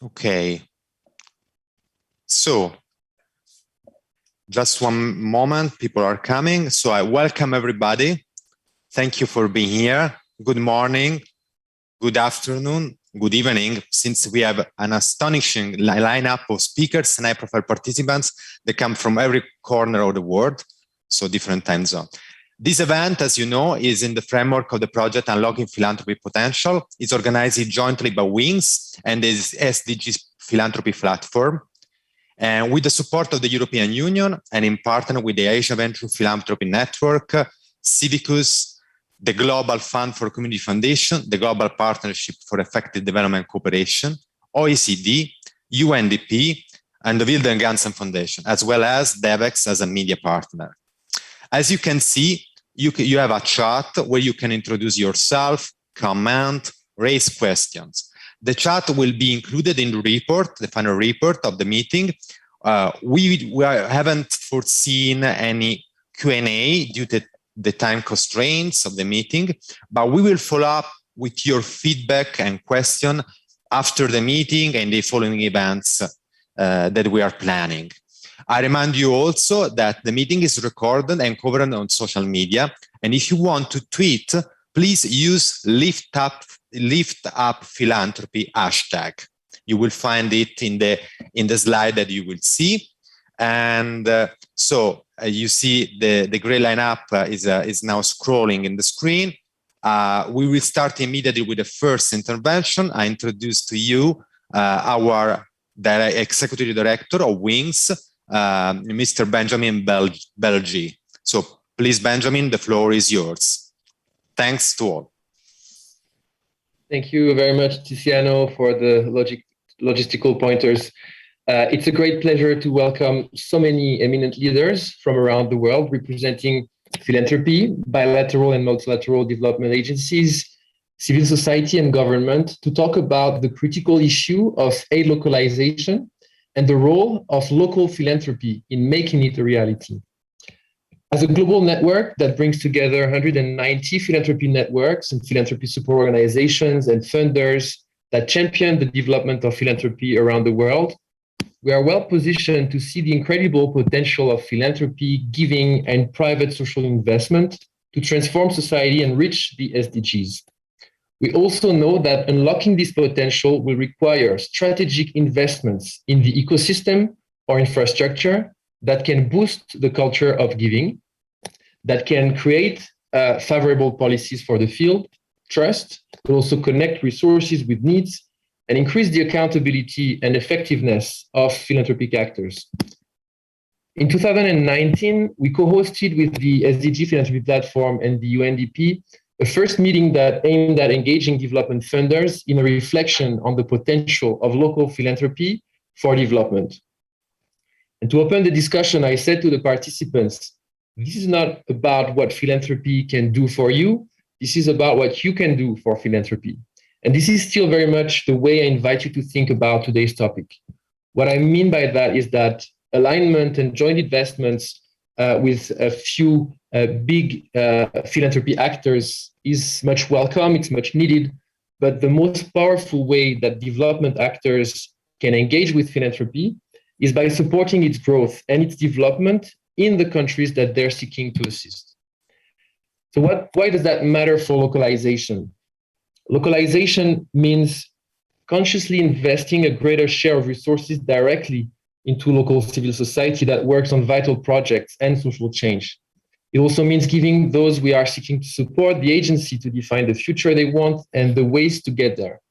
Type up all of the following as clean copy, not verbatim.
Okay. So, just one moment, people are coming. So I welcome everybody. Thank you for being here. Good morning, good afternoon, good evening, since we have an astonishing lineup of speakers and high-profile participants that come from every corner of the world, so different time zone. This event, as you know, is in the framework of the project Unlocking Philanthropy Potential. It's organized jointly by WINGS and the SDG Philanthropy Platform, and with the support of the European Union and in partner with the Asia Venture Philanthropy Network, CIVICUS, the Global Fund for Community Foundation, the Global Partnership for Effective Development Cooperation, OECD, UNDP, and the Wilde Ganzen Foundation, as well as Devex as a media partner. As you can see, you have a chat where you can introduce yourself, comment, raise questions. The chat will be included in the report, the final report of the meeting. We haven't foreseen any Q&A due to the time constraints of the meeting, but we will follow up with your feedback and question after the meeting and the following events that we are planning. I remind you also that the meeting is recorded and covered on social media. And if you want to tweet, please use Lift Up Philanthropy hashtag. You will find it in the slide that you will see. And you see the gray lineup is now scrolling in the screen. We will start immediately with the first intervention. I introduce to you our Executive Director of WINGS, Mr. Benjamin Belgi. So please, Benjamin, the floor is yours. Thanks to all. Thank you very much, Tiziano, for the logistical pointers. It's a great pleasure to welcome so many eminent leaders from around the world representing philanthropy, bilateral and multilateral development agencies, civil society and government to talk about the critical issue of aid localization and the role of local philanthropy in making it a reality. As a global network that brings together 190 philanthropy networks and philanthropy support organizations and funders that champion the development of philanthropy around the world, we are well positioned to see the incredible potential of philanthropy, giving, and private social investment to transform society and reach the SDGs. We also know that unlocking this potential will require strategic investments in the ecosystem or infrastructure that can boost the culture of giving, that can create favorable policies for the field, trust, but also connect resources with needs, and increase the accountability and effectiveness of philanthropic actors. In 2019, we co-hosted with the SDG Philanthropy Platform and the UNDP a first meeting that aimed at engaging development funders in a reflection on the potential of local philanthropy for development. And to open the discussion, I said to the participants, this is not about what philanthropy can do for you, this is about what you can do for philanthropy. And this is still very much the way I invite you to think about today's topic. What I mean by that is that alignment and joint investments with a few big philanthropy actors is much welcome, it's much needed, but the most powerful way that development actors can engage with philanthropy is by supporting its growth and its development in the countries that they're seeking to assist. So why does that matter for localization? Localization means consciously investing a greater share of resources directly into local civil society that works on vital projects and social change. It also means giving those we are seeking to support the agency to define the future they want and the ways to get there.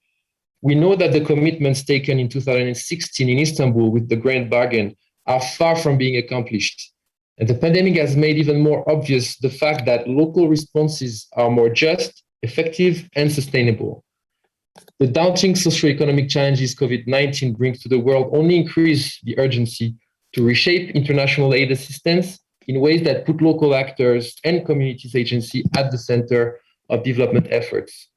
We know that the commitments taken in 2016 in Istanbul with the Grand Bargain are far from being accomplished. And the pandemic has made even more obvious the fact that local responses are more just, effective, and sustainable. The daunting socioeconomic challenges COVID-19 brings to the world only increase the urgency to reshape international aid assistance in ways that put local actors and communities agency at the center of development efforts.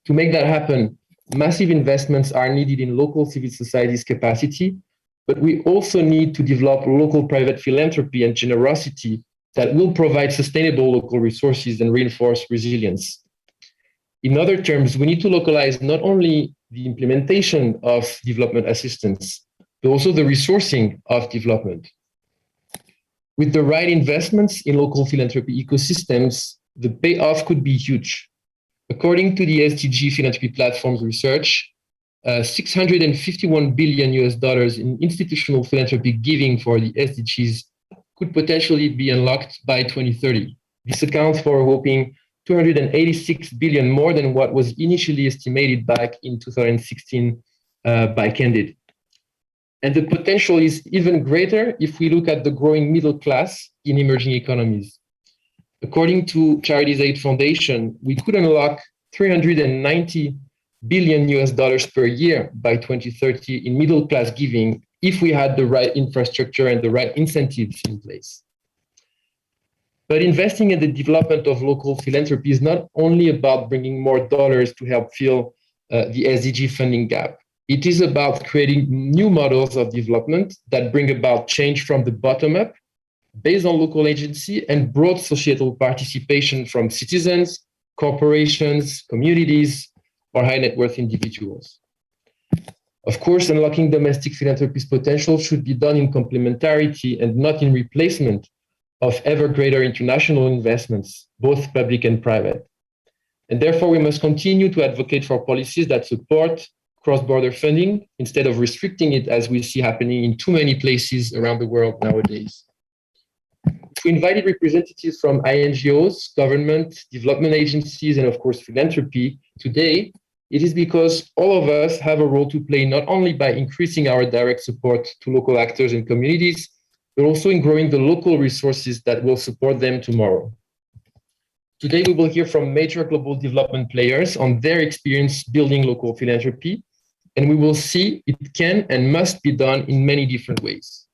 To make that happen, massive investments are needed in local civil society's capacity, but we also need to develop local private philanthropy and generosity that will provide sustainable local resources and reinforce resilience. In other terms, we need to localize not only the implementation of development assistance, but also the resourcing of development. With the right investments in local philanthropy ecosystems, the payoff could be huge. According to the SDG Philanthropy Platform's research, $651 billion in institutional philanthropy giving for the SDGs could potentially be unlocked by 2030. This accounts for a whopping 286 billion more than what was initially estimated back in 2016 by Candid. And the potential is even greater if we look at the growing middle class in emerging economies. According to Charities Aid Foundation, we could unlock $390 billion per year by 2030 in middle class giving if we had the right infrastructure and the right incentives in place. But investing in the development of local philanthropy is not only about bringing more dollars to help fill the SDG funding gap. It is about creating new models of development that bring about change from the bottom up, based on local agency and broad societal participation from citizens, corporations, communities, or high net worth individuals. Of course, unlocking domestic philanthropy's potential should be done in complementarity and not in replacement of ever greater international investments, both public and private. And therefore, we must continue to advocate for policies that support cross-border funding instead of restricting it as we see happening in too many places around the world nowadays. We invited representatives from INGOs, government, development agencies, and of course, philanthropy today. It is because all of us have a role to play, not only by increasing our direct support to local actors and communities, but also in growing the local resources that will support them tomorrow. Today, we will hear from major global development players on their experience building local philanthropy, and we will see it can and must be done in many different ways.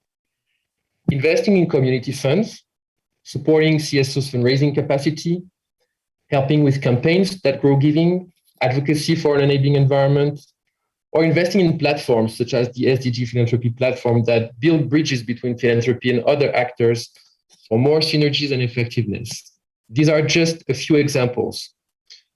Investing in community funds, supporting CSO's fundraising capacity, helping with campaigns that grow giving, advocacy for an enabling environment, or investing in platforms such as the SDG Philanthropy Platform that build bridges between philanthropy and other actors for more synergies and effectiveness. These are just a few examples.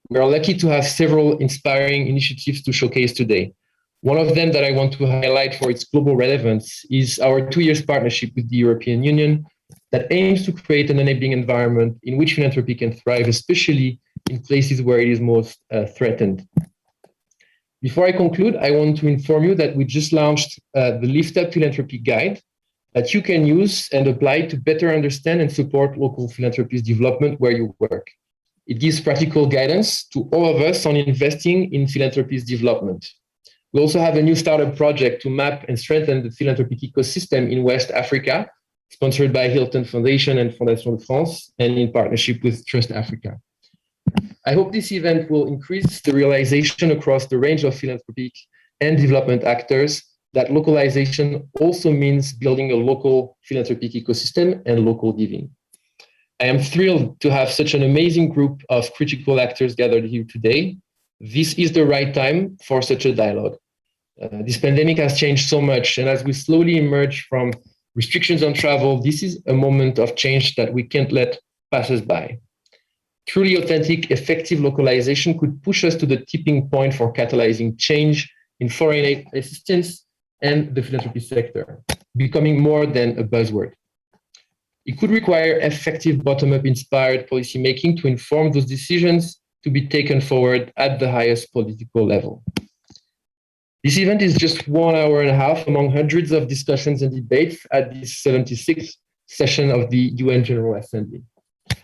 We are lucky to have several inspiring initiatives to showcase today. One of them that I want to highlight for its global relevance is our 2-year partnership with the European Union that aims to create an enabling environment in which philanthropy can thrive, especially in places where it is most threatened. Before I conclude, I want to inform you that we just launched the Lift Up Philanthropy Guide that you can use and apply to better understand and support local philanthropy's development where you work. It gives practical guidance to all of us on investing in philanthropy's development. We also have a new startup project to map and strengthen the philanthropic ecosystem in West Africa, sponsored by Hilton Foundation and Fondation de France, and in partnership with Trust Africa. I hope this event will increase the realization across the range of philanthropic and development actors that localization also means building a local philanthropic ecosystem and local giving. I am thrilled to have such an amazing group of critical actors gathered here today. This is the right time for such a dialogue. This pandemic has changed so much, and as we slowly emerge from restrictions on travel, this is a moment of change that we can't let pass us by. Truly authentic, effective localization could push us to the tipping point for catalyzing change in foreign aid assistance and the philanthropy sector, becoming more than a buzzword. It could require effective bottom-up inspired policymaking to inform those decisions to be taken forward at the highest political level. This event is just 1 hour and a half among hundreds of discussions and debates at this 76th session of the UN General Assembly.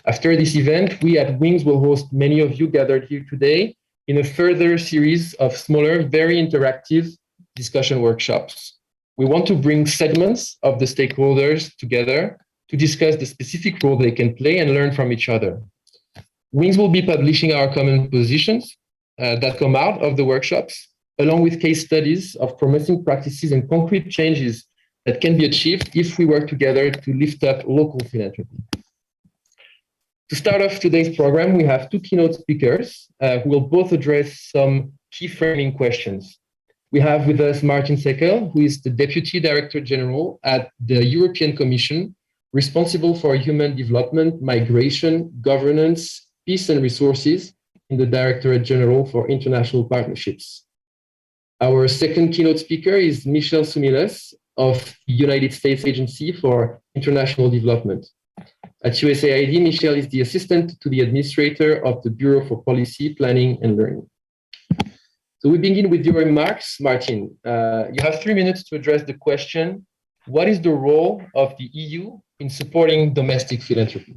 After this event, we at Wings will host many of you gathered here today in a further series of smaller, very interactive discussion workshops. We want to bring segments of the stakeholders together to discuss the specific role they can play and learn from each other. Wings will be publishing our common positions that come out of the workshops, along with case studies of promising practices and concrete changes that can be achieved if we work together to lift up local philanthropy. To start off today's program, we have two keynote speakers who will both address some key framing questions. We have with us Martin Seckel, who is the Deputy Director General at the European Commission, responsible for human development, migration, governance, peace and resources in the Directorate General for International Partnerships. Our second keynote speaker is Michelle Sumiles of the United States Agency for International Development. At USAID, Michelle is the assistant to the administrator of the Bureau for Policy, Planning and Learning. So we begin with your remarks, Martin. You have 3 minutes to address the question, what is the role of the EU in supporting domestic philanthropy?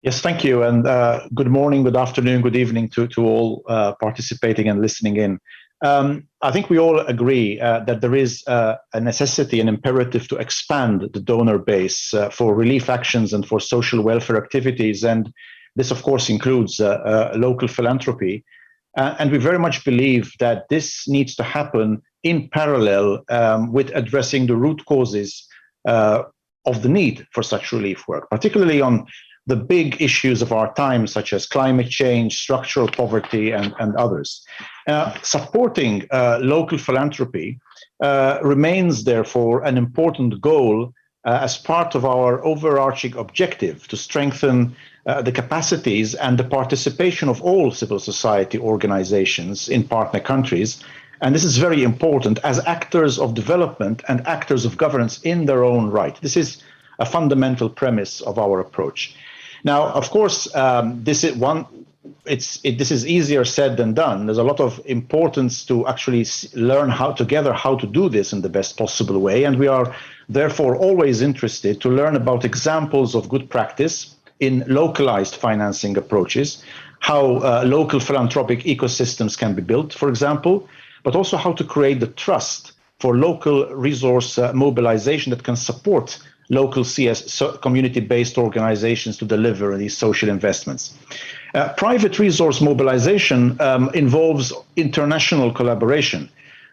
Yes, thank you. And good morning, good afternoon, good evening to all participating and listening in. I think we all agree that there is a necessity, an imperative to expand the donor base for relief actions and for social welfare activities. And this, of course, includes local philanthropy. And we very much believe that this needs to happen in parallel with addressing the root causes of the need for such relief work, particularly on the big issues of our time, such as climate change, structural poverty, and others. Supporting local philanthropy remains, therefore, an important goal as part of our overarching objective to strengthen the capacities and the participation of all civil society organizations in partner countries. And this is very important as actors of development and actors of governance in their own right. This is a fundamental premise of our approach. Now, of course, this is easier said than done. There's a lot of importance to actually learn how to do this in the best possible way. And we are therefore always interested to learn about examples of good practice in localized financing approaches, how local philanthropic ecosystems can be built, for example, but also how to create the trust for local resource mobilization that can support local community-based organizations to deliver these social investments. Private resource mobilization involves international collaboration.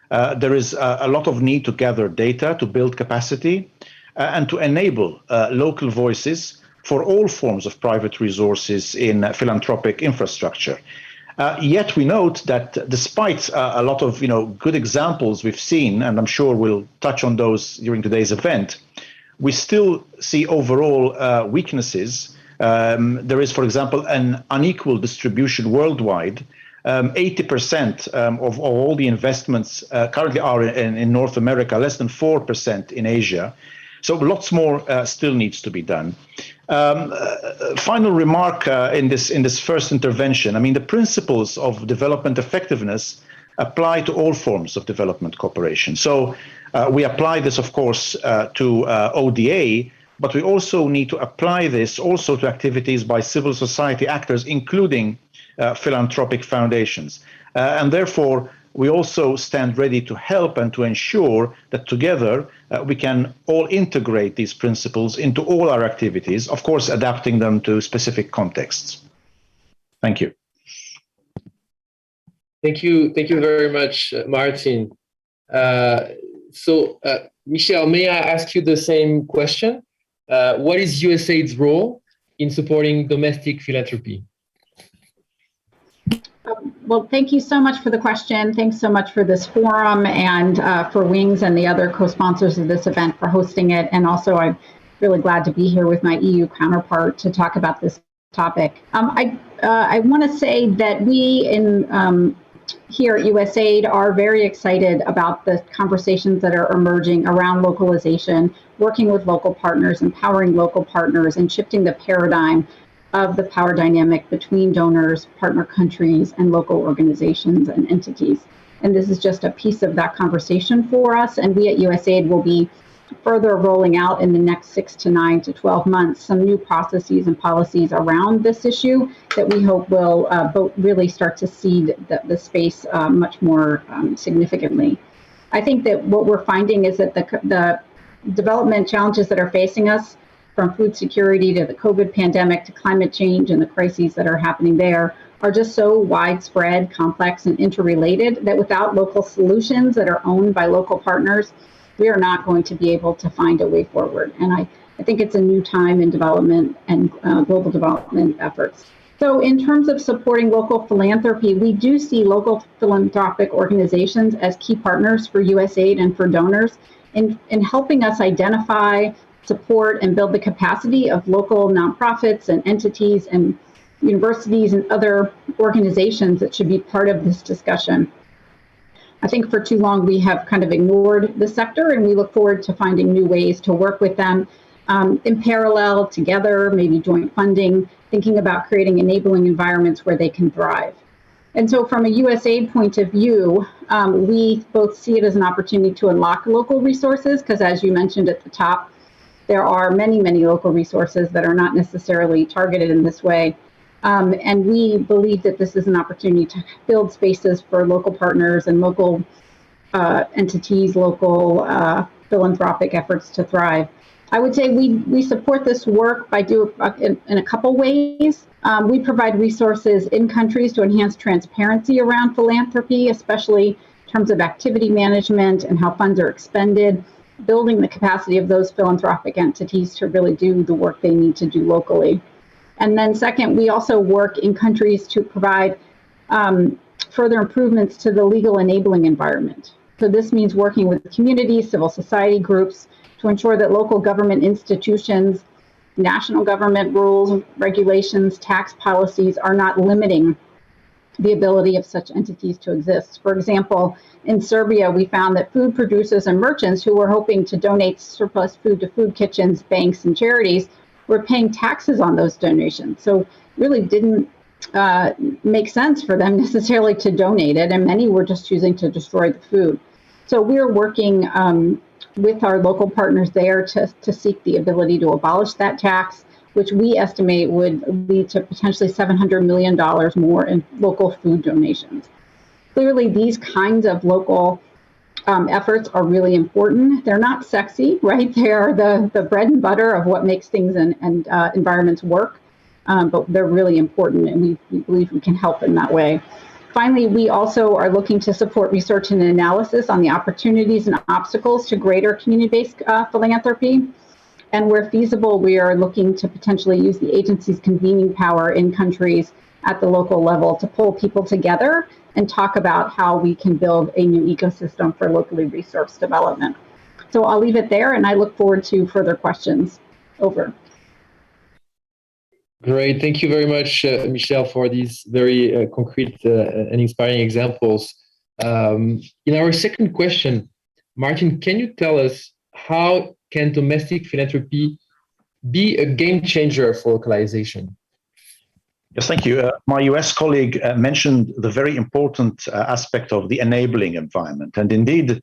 There is a lot of need to gather data, to build capacity, and to enable local voices for all forms of private resources in philanthropic infrastructure. Yet we note that despite a lot of good examples we've seen, and I'm sure we'll touch on those during today's event, we still see overall weaknesses. There is, for example, an unequal distribution worldwide. 80% of all the investments currently are in North America, less than 4% in Asia. So lots more still needs to be done. Final remark in this first intervention. I mean, the principles of development effectiveness apply to all forms of development cooperation. So we apply this, of course, to ODA, but we also need to apply this also to activities by civil society actors, including philanthropic foundations. And therefore, we also stand ready to help and to ensure that together we can all integrate these principles into all our activities, of course, adapting them to specific contexts. Thank you. Thank you very much, Martin. So, Michelle, may I ask you the same question? What is USAID's role in supporting domestic philanthropy? Well, thank you so much for the question. Thanks so much for this forum and for Wings and the other co-sponsors of this event for hosting it. And also, I'm really glad to be here with my EU counterpart to talk about this topic. I want to say that we here at USAID are very excited about the conversations that are emerging around localization, working with local partners, empowering local partners, and shifting the paradigm of the power dynamic between donors, partner countries, and local organizations and entities. And this is just a piece of that conversation for us. And we at USAID will be further rolling out in the next 6 to 9 to 12 months some new processes and policies around this issue that we hope will really start to seed the space much more significantly. I think that what we're finding is that the development challenges that are facing us, from food security to the COVID pandemic to climate change and the crises that are happening there, are just so widespread, complex, and interrelated that without local solutions that are owned by local partners, we are not going to be able to find a way forward. And I think it's a new time in development and global development efforts. So in terms of supporting local philanthropy, we do see local philanthropic organizations as key partners for USAID and for donors in helping us identify, support, and build the capacity of local nonprofits and entities and universities and other organizations that should be part of this discussion. I think for too long we have kind of ignored the sector, and we look forward to finding new ways to work with them in parallel, together, maybe joint funding, thinking about creating enabling environments where they can thrive. And so from a USAID point of view, we both see it as an opportunity to unlock local resources, because as you mentioned at the top, there are many, many local resources that are not necessarily targeted in this way. And we believe that this is an opportunity to build spaces for local partners and local entities, local philanthropic efforts to thrive. I would say we support this work by in a couple ways. We provide resources in countries to enhance transparency around philanthropy, especially in terms of activity management and how funds are expended, building the capacity of those philanthropic entities to really do the work they need to do locally. And then second, we also work in countries to provide further improvements to the legal enabling environment. So this means working with communities, civil society groups, to ensure that local government institutions, national government rules, regulations, tax policies are not limiting the ability of such entities to exist. For example, in Serbia, we found that food producers and merchants who were hoping to donate surplus food to food kitchens, banks, and charities were paying taxes on those donations. So really didn't make sense for them necessarily to donate it, and many were just choosing to destroy the food. So we're working with our local partners there to seek the ability to abolish that tax, which we estimate would lead to potentially $700 million more in local food donations. Clearly, these kinds of local efforts are really important. They're not sexy, right? They are the bread and butter of what makes things and environments work, but they're really important, and we believe we can help in that way. Finally, we also are looking to support research and analysis on the opportunities and obstacles to greater community-based philanthropy. And where feasible, we are looking to potentially use the agency's convening power in countries at the local level to pull people together and talk about how we can build a new ecosystem for locally resourced development. So I'll leave it there, and I look forward to further questions. Over. Great. Thank you very much, Michelle, for these very concrete and inspiring examples. In our second question, Martin, can you tell us how can domestic philanthropy be a game changer for localization? Yes, thank you. My US colleague mentioned the very important aspect of the enabling environment. And indeed,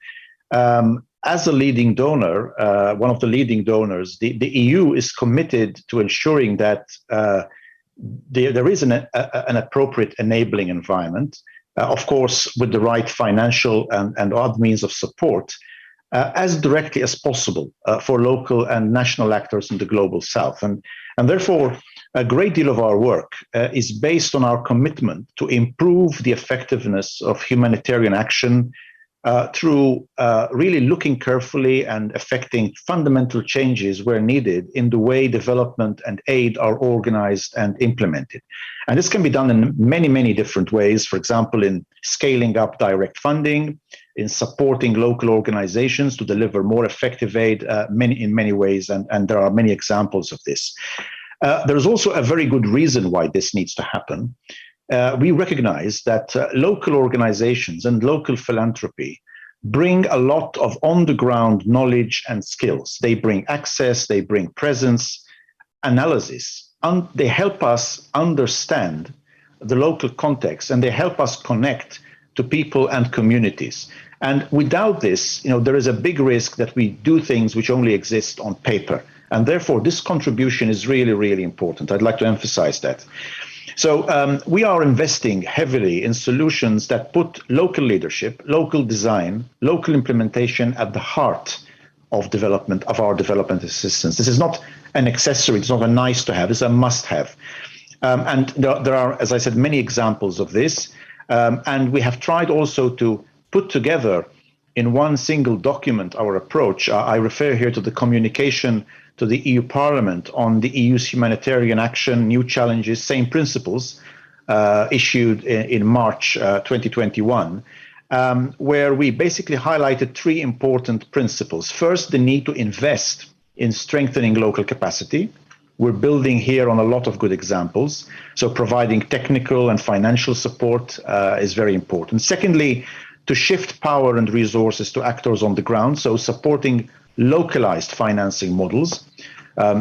as a leading donor, one of the leading donors, the EU is committed to ensuring that there is an appropriate enabling environment, of course, with the right financial and other means of support, as directly as possible for local and national actors in the global south. And therefore, a great deal of our work is based on our commitment to improve the effectiveness of humanitarian action through really looking carefully and effecting fundamental changes where needed in the way development and aid are organized and implemented. And this can be done in many, many different ways. For example, in scaling up direct funding, in supporting local organizations to deliver more effective aid in many ways, and there are many examples of this. There's also a very good reason why this needs to happen. We recognize that local organizations and local philanthropy bring a lot of on-the-ground knowledge and skills. They bring access, they bring presence, analysis. They help us understand the local context, and they help us connect to people and communities. And without this, there is a big risk that we do things which only exist on paper. And therefore, this contribution is really, really important. I'd like to emphasize that. So we are investing heavily in solutions that put local leadership, local design, local implementation at the heart of development, of our development assistance. This is not an accessory, it's not a nice to have, it's a must have. And there are, as I said, many examples of this. And we have tried also to put together in one single document our approach. I refer here to the communication to the EU Parliament on the EU's humanitarian action, new challenges, same principles, issued in March 2021, where we basically highlighted three important principles. First, the need to invest in strengthening local capacity. We're building here on a lot of good examples. So providing technical and financial support is very important. Secondly, to shift power and resources to actors on the ground, so supporting localized financing models,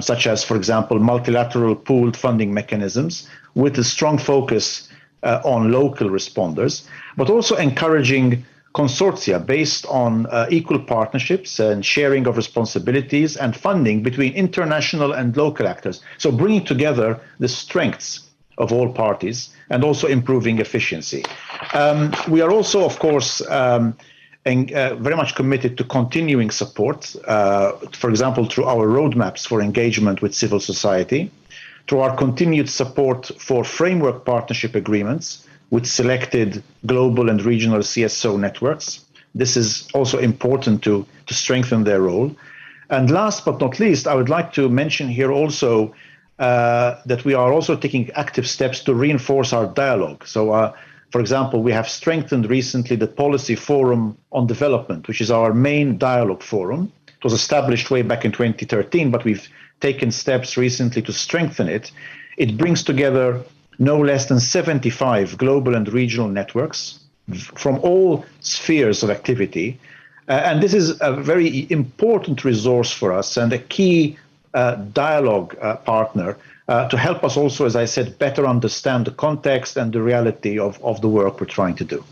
such as, for example, multilateral pooled funding mechanisms with a strong focus on local responders, but also encouraging consortia based on equal partnerships and sharing of responsibilities and funding between international and local actors. So bringing together the strengths of all parties and also improving efficiency. We are also, of course, very much committed to continuing support, for example, through our roadmaps for engagement with civil society, through our continued support for framework partnership agreements with selected global and regional CSO networks. This is also important to strengthen their role. And last but not least, I would like to mention here also that we are also taking active steps to reinforce our dialogue. So, for example, we have strengthened recently the Policy Forum on Development, which is our main dialogue forum. It was established way back in 2013, but we've taken steps recently to strengthen it. It brings together no less than 75 global and regional networks from all spheres of activity. And this is a very important resource for us and a key dialogue partner to help us also, as I said, better understand the context and the reality of the work we're trying to do.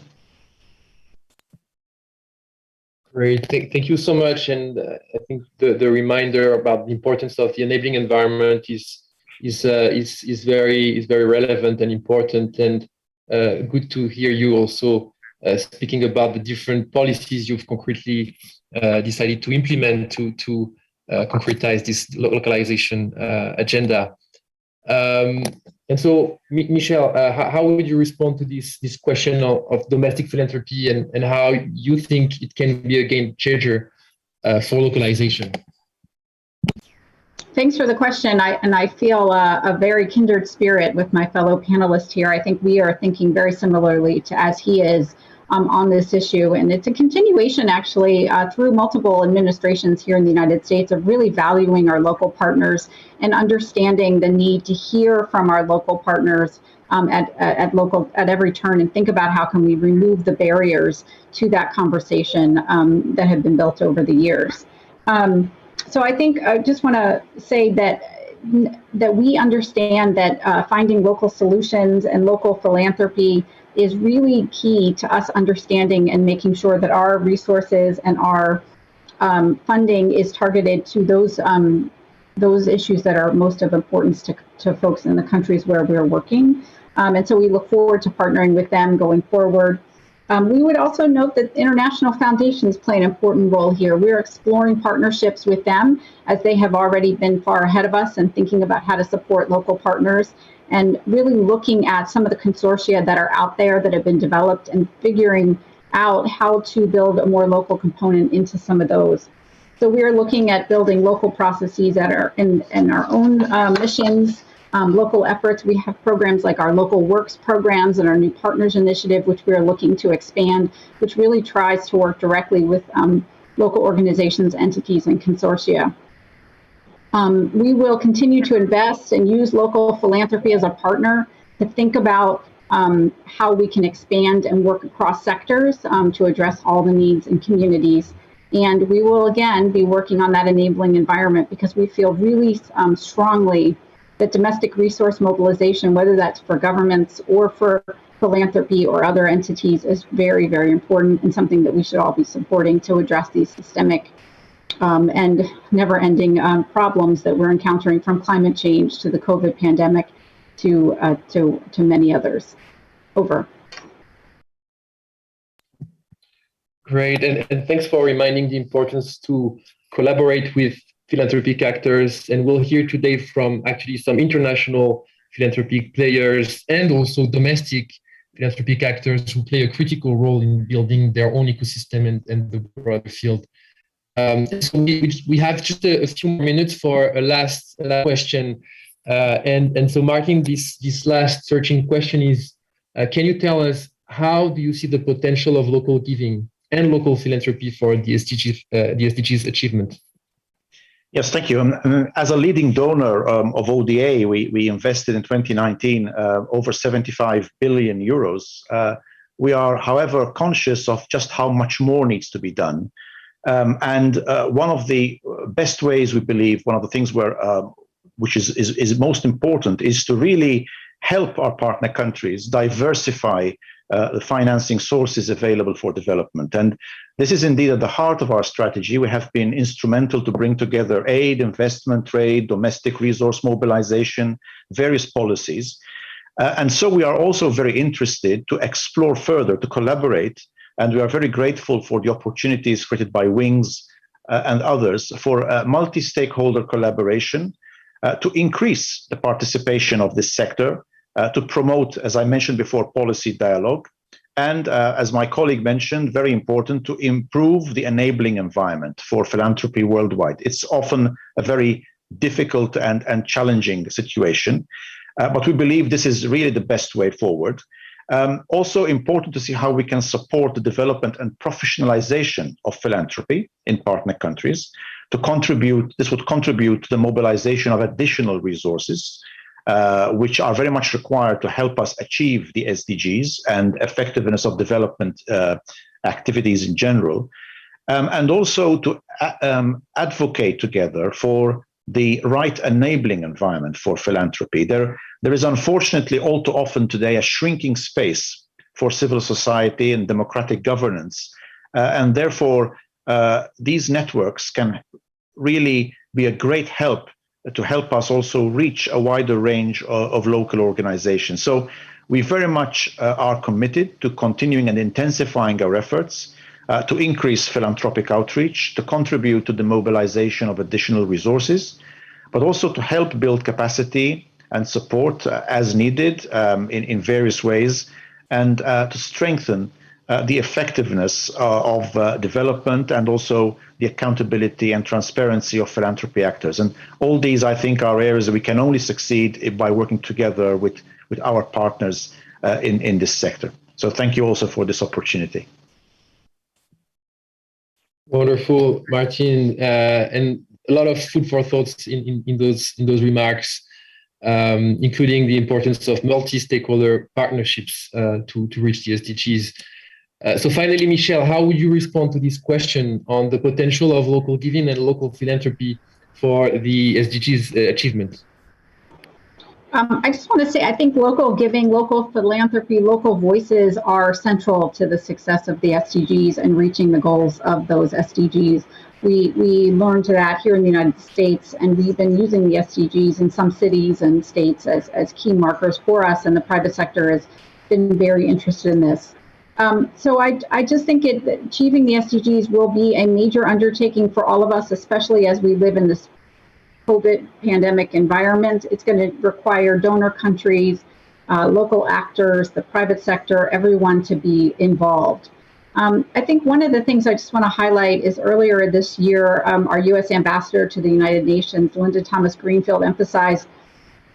Great, thank you so much. And I think the reminder about the importance of the enabling environment is very relevant and important, and good to hear you also speaking about the different policies you've concretely decided to implement to concretize this localization agenda. And so, Michel, how would you respond to this question of domestic philanthropy and how you think it can be a game changer for localization? Thanks for the question. I feel a very kindred spirit with my fellow panelist here. I think we are thinking very similarly to as he is on this issue. And it's a continuation, actually, through multiple administrations here in the United States of really valuing our local partners and understanding the need to hear from our local partners at every turn and think about how can we remove the barriers to that conversation that have been built over the years. So I think I just want to say that we understand that finding local solutions and local philanthropy is really key to us understanding and making sure that our resources and our funding is targeted to those issues that are most of importance to folks in the countries where we're working. And so we look forward to partnering with them going forward. We would also note that international foundations play an important role here. We're exploring partnerships with them as they have already been far ahead of us and thinking about how to support local partners and really looking at some of the consortia that are out there that have been developed and figuring out how to build a more local component into some of those. So we're looking at building local processes that are in our own missions, local efforts. We have programs like our Local Works programs and our New Partners Initiative, which we're looking to expand, which really tries to work directly with local organizations, entities, and consortia. We will continue to invest and use local philanthropy as a partner to think about how we can expand and work across sectors to address all the needs in communities. And we will, again, be working on that enabling environment because we feel really strongly that domestic resource mobilization, whether that's for governments or for philanthropy or other entities, is very, very important and something that we should all be supporting to address these systemic and never-ending problems that we're encountering, from climate change to the COVID pandemic to many others. Over. Great, and thanks for reminding the importance to collaborate with philanthropic actors. And we'll hear today from actually some international philanthropic players and also domestic philanthropic actors who play a critical role in building their own ecosystem and the broader field. So we have just a few more minutes for a last question. And so marking this last searching question is, can you tell us how do you see the potential of local giving and local philanthropy for the SDGs achievement? Yes, thank you. As a leading donor of ODA, we invested in 2019 over 75 billion euros. We are, however, conscious of just how much more needs to be done. One of the best ways, we believe, one of the things which is most important, is to really help our partner countries diversify the financing sources available for development. And this is indeed at the heart of our strategy. We have been instrumental to bring together aid, investment, trade, domestic resource mobilization, various policies. And so we are also very interested to explore further, to collaborate, and we are very grateful for the opportunities created by Wings and others for multi-stakeholder collaboration to increase the participation of this sector, to promote, as I mentioned before, policy dialogue, and as my colleague mentioned, very important, to improve the enabling environment for philanthropy worldwide. It's often a very difficult and challenging situation, but we believe this is really the best way forward. Also important to see how we can support the development and professionalization of philanthropy in partner countries. This would contribute to the mobilization of additional resources, which are very much required to help us achieve the SDGs and effectiveness of development activities in general, and also to advocate together for the right enabling environment for philanthropy. There is unfortunately all too often today a shrinking space for civil society and democratic governance, and therefore these networks can really be a great help to help us also reach a wider range of local organizations. So we very much are committed to continuing and intensifying our efforts to increase philanthropic outreach, to contribute to the mobilization of additional resources, but also to help build capacity and support as needed in various ways, and to strengthen the effectiveness of development, and also the accountability and transparency of philanthropy actors. And all these, I think, are areas that we can only succeed by working together with our partners in this sector. So thank you also for this opportunity. Wonderful, Martin, and a lot of food for thoughts in those remarks, including the importance of multi-stakeholder partnerships to reach the SDGs. So finally, Michelle, how would you respond to this question on the potential of local giving and local philanthropy for the SDGs achievement? I just want to say, I think local giving, local philanthropy, local voices are central to the success of the SDGs and reaching the goals of those SDGs. We learned that here in the United States, and we've been using the SDGs in some cities and states as key markers for us, and the private sector has been very interested in this. So I just think achieving the SDGs will be a major undertaking for all of us, especially as we live in this COVID pandemic environment. It's going to require donor countries, local actors, the private sector, everyone to be involved. I think one of the things I just want to highlight is earlier this year, our U.S. ambassador to the United Nations, Linda Thomas Greenfield, emphasized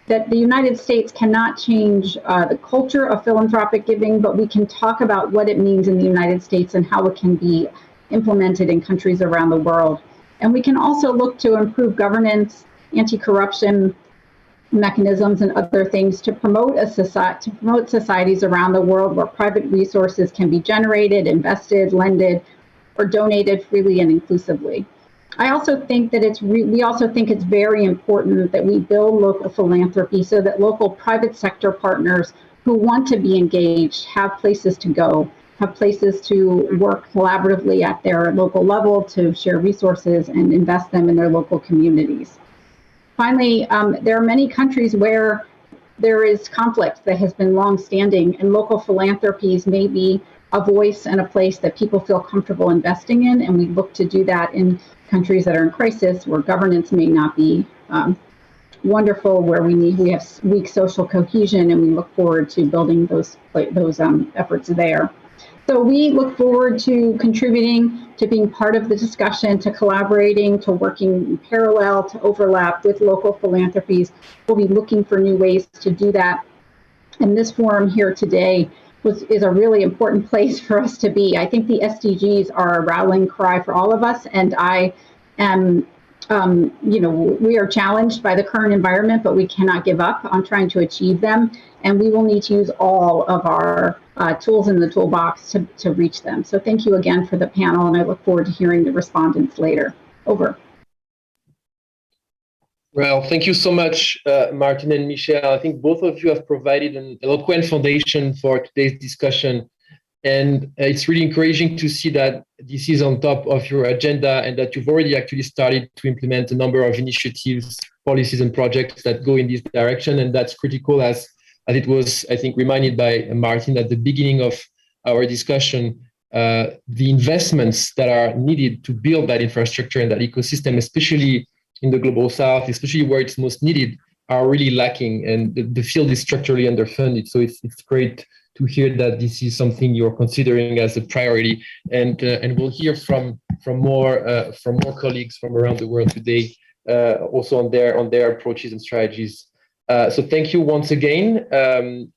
that the United States cannot change the culture of philanthropic giving, but we can talk about what it means in the United States and how it can be implemented in countries around the world. And we can also look to improve governance, anti-corruption mechanisms, and other things to promote societies around the world where private resources can be generated, invested, lended, or donated freely and inclusively. I also think that we also think it's very important that we build local philanthropy so that local private sector partners who want to be engaged have places to go, have places to work collaboratively at their local level to share resources and invest them in their local communities. Finally, there are many countries where there is conflict that has been long-standing, and local philanthropies may be a voice and a place that people feel comfortable investing in, and we look to do that in countries that are in crisis, where governance may not be wonderful, where we have weak social cohesion, and we look forward to building those efforts there. So we look forward to contributing, to being part of the discussion, to collaborating, to working in parallel, to overlap with local philanthropies. We'll be looking for new ways to do that. And this forum here today is a really important place for us to be. I think the SDGs are a rallying cry for all of us, and I am, we are challenged by the current environment, but we cannot give up on trying to achieve them. And we will need to use all of our tools in the toolbox to reach them. So thank you again for the panel, and I look forward to hearing the respondents later. Over. Well, thank you so much, Martin and Michelle. I think both of you have provided an eloquent foundation for today's discussion. And it's really encouraging to see that this is on top of your agenda and that you've already actually started to implement a number of initiatives, policies, and projects that go in this direction. And that's critical, as it was, I think, reminded by Martin at the beginning of our discussion. The investments that are needed to build that infrastructure and that ecosystem, especially in the global south, especially where it's most needed, are really lacking, and the field is structurally underfunded. So it's great to hear that this is something you're considering as a priority, and we'll hear from more colleagues from around the world today, also on their approaches and strategies. So thank you once again,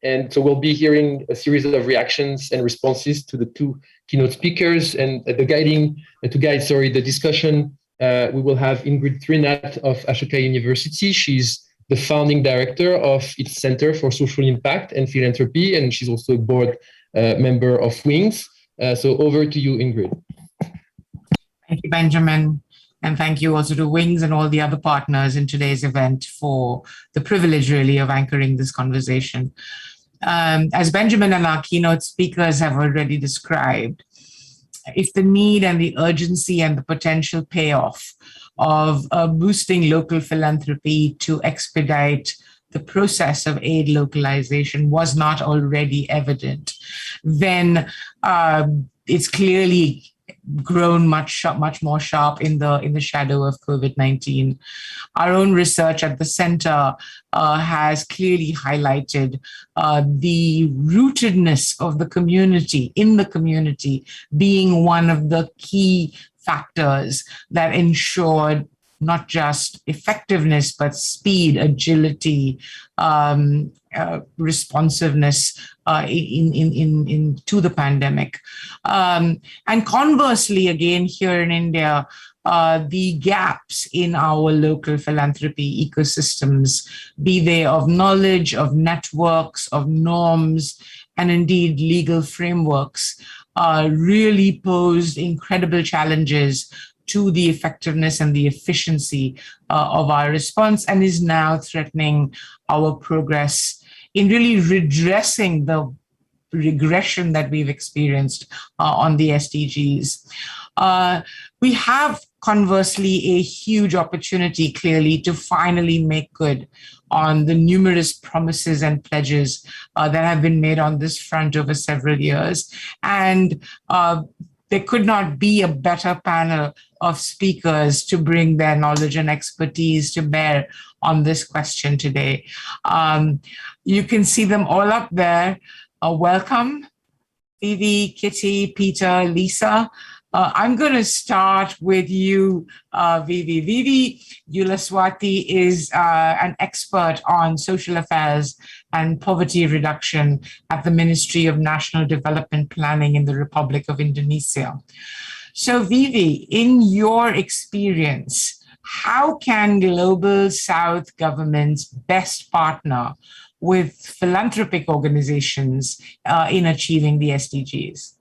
and so we'll be hearing a series of reactions and responses to the two keynote speakers, and to guide the discussion. We will have Ingrid Trinat of Ashoka University. She's the founding director of its Center for Social Impact and Philanthropy, and she's also a board member of WINGS. So over to you, Ingrid. Thank you, Benjamin. And thank you also to WINGS and all the other partners in today's event for the privilege, really, of anchoring this conversation. As Benjamin and our keynote speakers have already described, if the need and the urgency and the potential payoff of boosting local philanthropy to expedite the process of aid localization was not already evident, then it's clearly grown much more sharp in the shadow of COVID-19. Our own research at the center has clearly highlighted the rootedness of the community, in the community, being one of the key factors that ensured not just effectiveness, but speed, agility, responsiveness to the pandemic. And conversely, again, here in India, the gaps in our local philanthropy ecosystems, be they of knowledge, of networks, of norms, and indeed legal frameworks, really posed incredible challenges to the effectiveness and the efficiency of our response, and is now threatening our progress in really redressing the regression that we've experienced on the SDGs. We have, conversely, a huge opportunity, clearly, to finally make good on the numerous promises and pledges that have been made on this front over several years. And there could not be a better panel of speakers to bring their knowledge and expertise to bear on this question today. You can see them all up there. Welcome, Vivi, Kitty, Peter, Lisa. I'm going to start with you, Vivi. Vivi Yulaswati is an expert on social affairs and poverty reduction at the Ministry of National Development Planning in the Republic of Indonesia. So Vivi, in your experience, how can Global South governments best partner with philanthropic organizations in achieving the SDGs?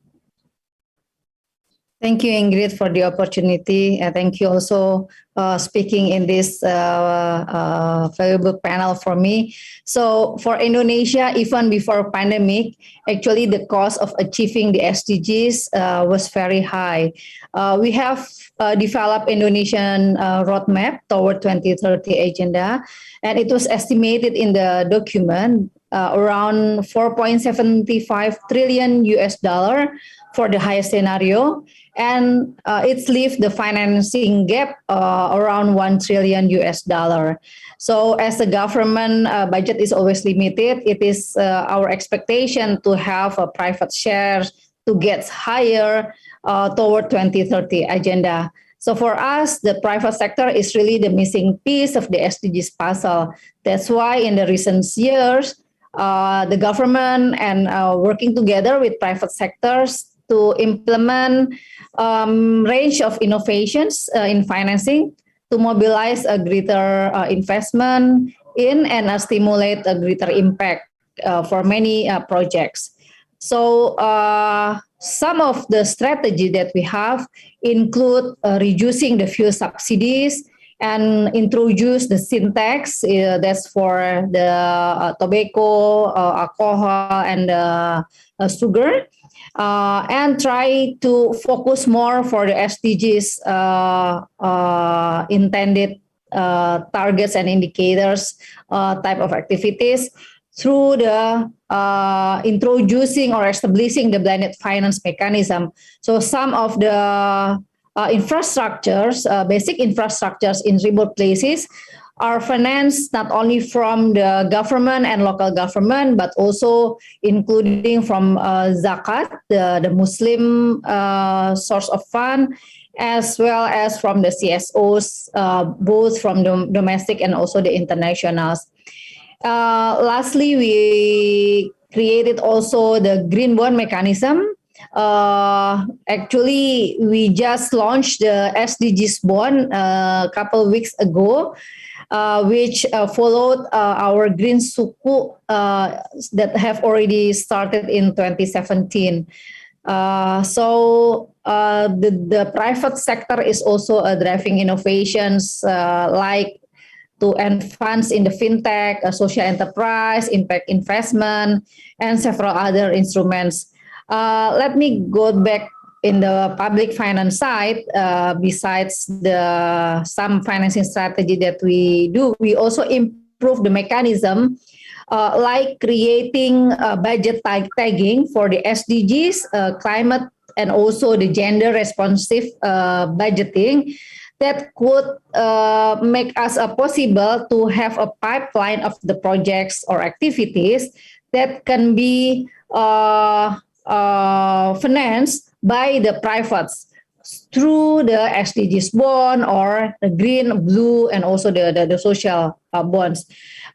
Thank you, Ingrid, for the opportunity. Thank you also speaking in this valuable panel for me. So for Indonesia, even before pandemic, actually the cost of achieving the SDGs was very high. We have developed Indonesian roadmap toward 2030 agenda, and it was estimated in the document around 4.75 trillion US dollar for the highest scenario, and it's leave the financing gap around 1 trillion US dollar. So as the government budget is always limited, it is our expectation to have a private share to get higher toward 2030 agenda. So for us, the private sector is really the missing piece of the SDGs puzzle. That's why in the recent years, the government and working together with private sectors to implement range of innovations in financing to mobilize a greater investment in and stimulate a greater impact for many projects. So some of the strategy that we have include reducing the fuel subsidies and introduce the sin tax, that's for the tobacco, alcohol, and sugar, and try to focus more for the SDGs intended targets and indicators type of activities through the introducing or establishing the blended finance mechanism. So some of the infrastructures, basic infrastructures in remote places are financed not only from the government and local government, but also including from zakat, the Muslim source of fund, as well as from the CSOs, both from the domestic and also the internationals. Lastly, we created also the green bond mechanism. Actually, we just launched the SDGs bond a couple of weeks ago, which followed our green suku that have already started in 2017. So the private sector is also driving innovations like to advance in the fintech, social enterprise, impact investment, and several other instruments. Let me go back in the public finance side. Besides the some financing strategy that we do, we also improve the mechanism, like creating budget tagging for the SDGs, climate, and also the gender responsive budgeting that could make us possible to have a pipeline of the projects or activities that can be financed by the privates through the SDGs bond or the green, blue, and also the social bonds.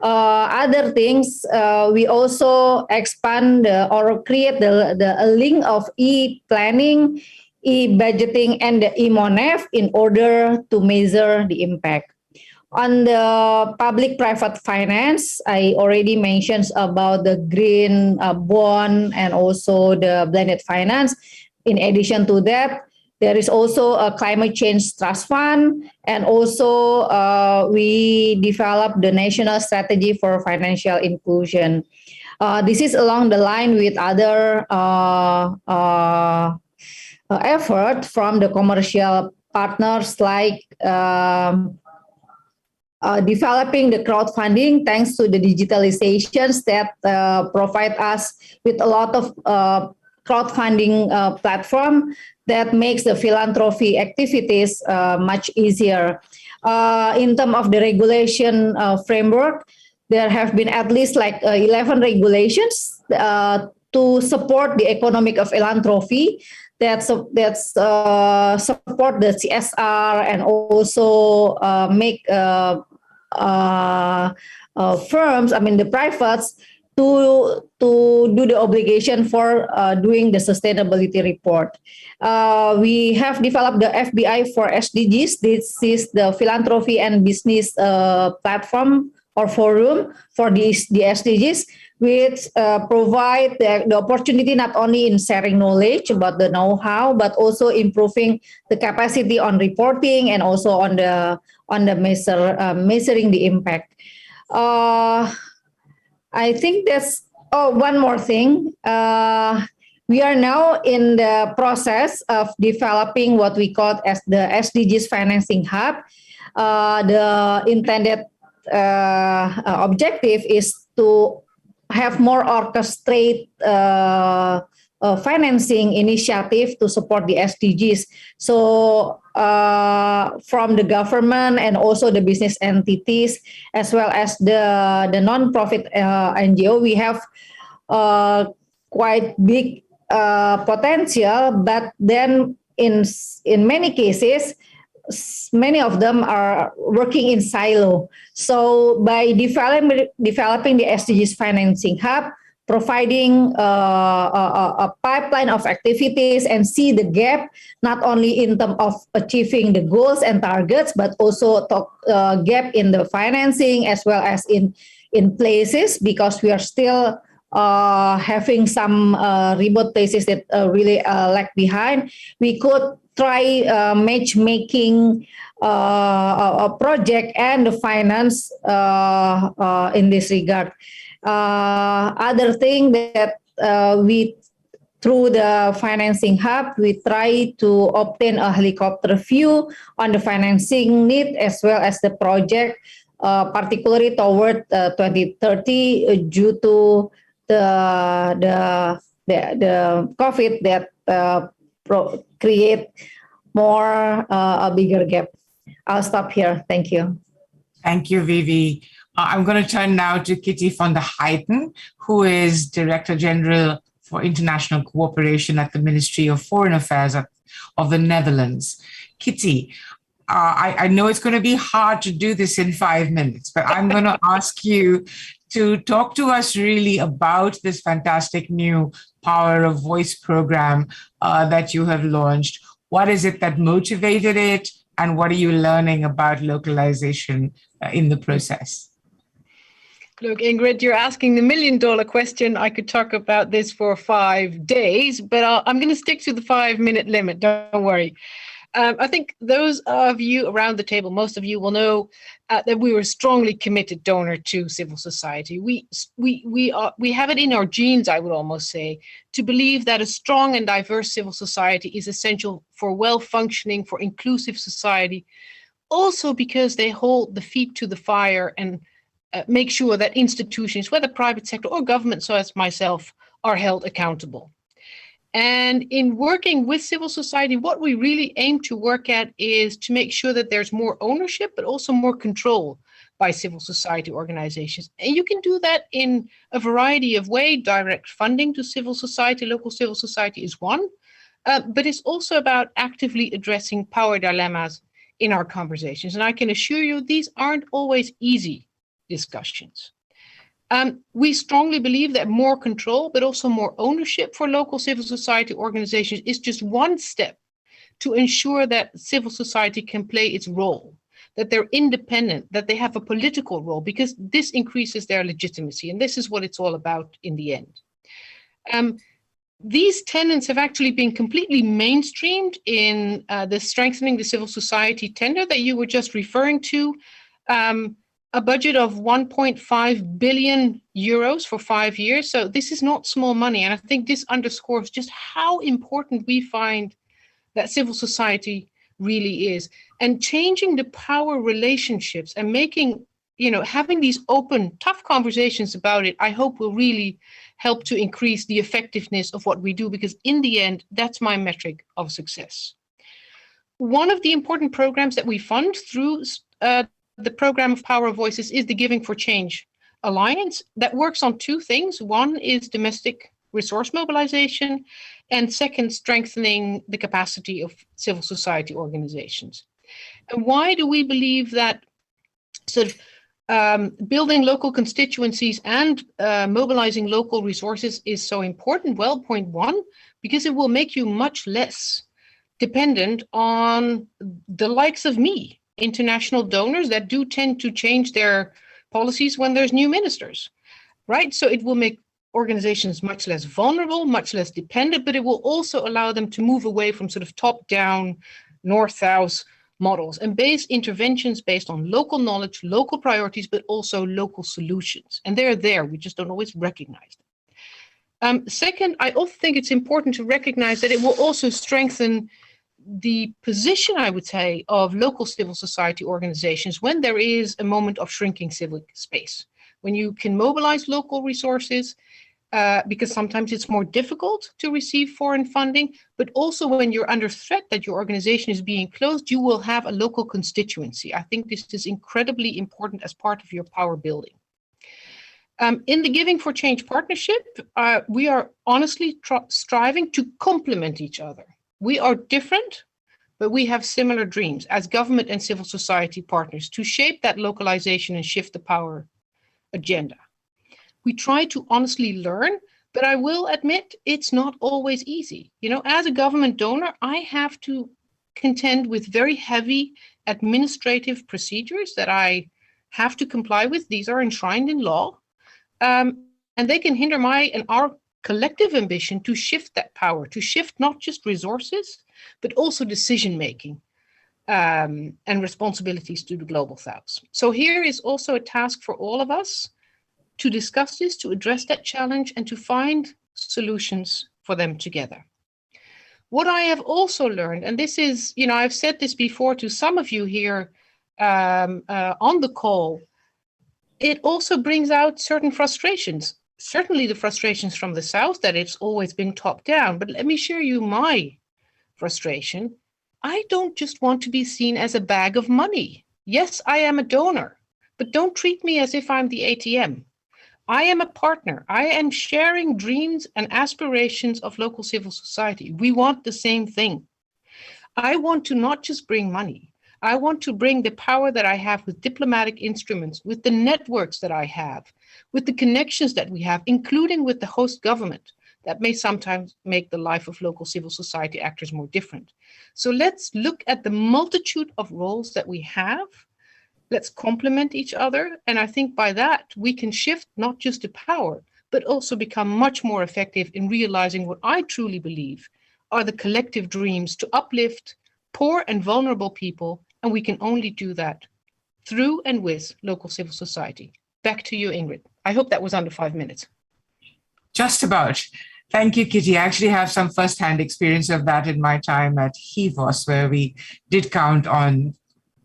Other things, we also expand or create a link of e-planning, e-budgeting, and the e-monef in order to measure the impact. On the public-private finance, I already mentioned about the green bond and also the blended finance. In addition to that, there is also a climate change trust fund, and also we developed the national strategy for financial inclusion. This is along the line with other effort from the commercial partners, like developing the crowdfunding thanks to the digitalizations that provide us with a lot of crowdfunding platform that makes the philanthropy activities much easier. In terms of the regulation framework, there have been at least like 11 regulations to support the economic of philanthropy that support the CSR and also make firms, I mean the privates, to do the obligation for doing the sustainability report. We have developed the FBI for SDGs. This is the philanthropy and business platform or forum for the SDGs, which provide the opportunity not only in sharing knowledge about the know-how, but also improving the capacity on reporting and also on the measuring the impact. I think that's one more thing. We are now in the process of developing what we call as the SDGs Financing Hub. The intended objective is to have more orchestrate financing initiative to support the SDGs. So from the government and also the business entities, as well as the non-profit NGO, we have quite big potential, but then in many cases, many of them are working in silo. So by developing the SDGs Financing Hub, providing a pipeline of activities and see the gap, not only in terms of achieving the goals and targets, but also gap in the financing as well as in places, because we are still having some remote places that really lag behind, we could try matchmaking a project and the finance in this regard. Other thing that we through the financing hub, we try to obtain a helicopter view on the financing need as well as the project, particularly toward 2030 due to the COVID that create more a bigger gap. I'll stop here. Thank you. Thank you, Vivi. I'm going to turn now to Kitty van der Heijden, who is Director General for International Cooperation at the Ministry of Foreign Affairs of the Netherlands. Kitty, I know it's going to be hard to do this in 5 minutes, but I'm going to ask you to talk to us really about this fantastic new Power of Voice program that you have launched. What is it that motivated it, and what are you learning about localization in the process? Look, Ingrid, you're asking the million-dollar question. I could talk about this for 5 days, but I'm going to stick to the 5-minute limit. Don't worry. I think those of you around the table, most of you will know that we were a strongly committed donor to civil society. We have it in our genes, I would almost say, to believe that a strong and diverse civil society is essential for well-functioning, for inclusive society, also because they hold the feet to the fire and make sure that institutions, whether private sector or government, so as myself, are held accountable. And in working with civil society, what we really aim to work at is to make sure that there's more ownership, but also more control by civil society organizations. And you can do that in a variety of ways. Direct funding to civil society, local civil society is one, but it's also about actively addressing power dilemmas in our conversations. And I can assure you, these aren't always easy discussions. We strongly believe that more control, but also more ownership for local civil society organizations is just one step to ensure that civil society can play its role, that they're independent, that they have a political role, because this increases their legitimacy. And this is what it's all about in the end. These tenets have actually been completely mainstreamed in the Strengthening the Civil Society tender that you were just referring to. A budget of 1.5 billion euros for 5 years. So this is not small money. And I think this underscores just how important we find that civil society really is. And changing the power relationships and making, having these open, tough conversations about it, I hope will really help to increase the effectiveness of what we do, because in the end, that's my metric of success. One of the important programs that we fund through the program of Power of Voices is the Giving for Change Alliance that works on two things. One is domestic resource mobilization, and second, strengthening the capacity of civil society organizations. And why do we believe that sort of building local constituencies and mobilizing local resources is so important? Well, point one, because it will make you much less dependent on the likes of me, international donors that do tend to change their policies when there's new ministers, right? So it will make organizations much less vulnerable, much less dependent, but it will also allow them to move away from sort of top-down, north-south models and base interventions based on local knowledge, local priorities, but also local solutions. And they're there, we just don't always recognize them. Second, I also think it's important to recognize that it will also strengthen the position, I would say, of local civil society organizations when there is a moment of shrinking civic space, when you can mobilize local resources, because sometimes it's more difficult to receive foreign funding, but also when you're under threat that your organization is being closed, you will have a local constituency. I think this is incredibly important as part of your power building. In the Giving for Change partnership, we are honestly striving to complement each other. We are different, but we have similar dreams as government and civil society partners to shape that localization and shift the power agenda. We try to honestly learn, but I will admit it's not always easy. As a government donor, I have to contend with very heavy administrative procedures that I have to comply with. These are enshrined in law. and they can hinder my and our collective ambition to shift that power, to shift not just resources, but also decision-making and responsibilities to the Global South. So here is also a task for all of us to discuss this, to address that challenge, and to find solutions for them together. What I have also learned, and this is, I've said this before to some of you here on the call, it also brings out certain frustrations. Certainly the frustrations from the South that it's always been top down, but let me share you my frustration. I don't just want to be seen as a bag of money. Yes, I am a donor, but don't treat me as if I'm the ATM. I am a partner. I am sharing dreams and aspirations of local civil society. We want the same thing. I want to not just bring money. I want to bring the power that I have with diplomatic instruments, with the networks that I have, with the connections that we have, including with the host government, that may sometimes make the life of local civil society actors more different. So let's look at the multitude of roles that we have. Let's complement each other. And I think by that, we can shift not just the power, but also become much more effective in realizing what I truly believe are the collective dreams to uplift poor and vulnerable people. And we can only do that through and with local civil society. Back to you, Ingrid. I hope that was under 5 minutes. Just about. Thank you, Kitty. I actually have some firsthand experience of that in my time at HEVOS, where we did count on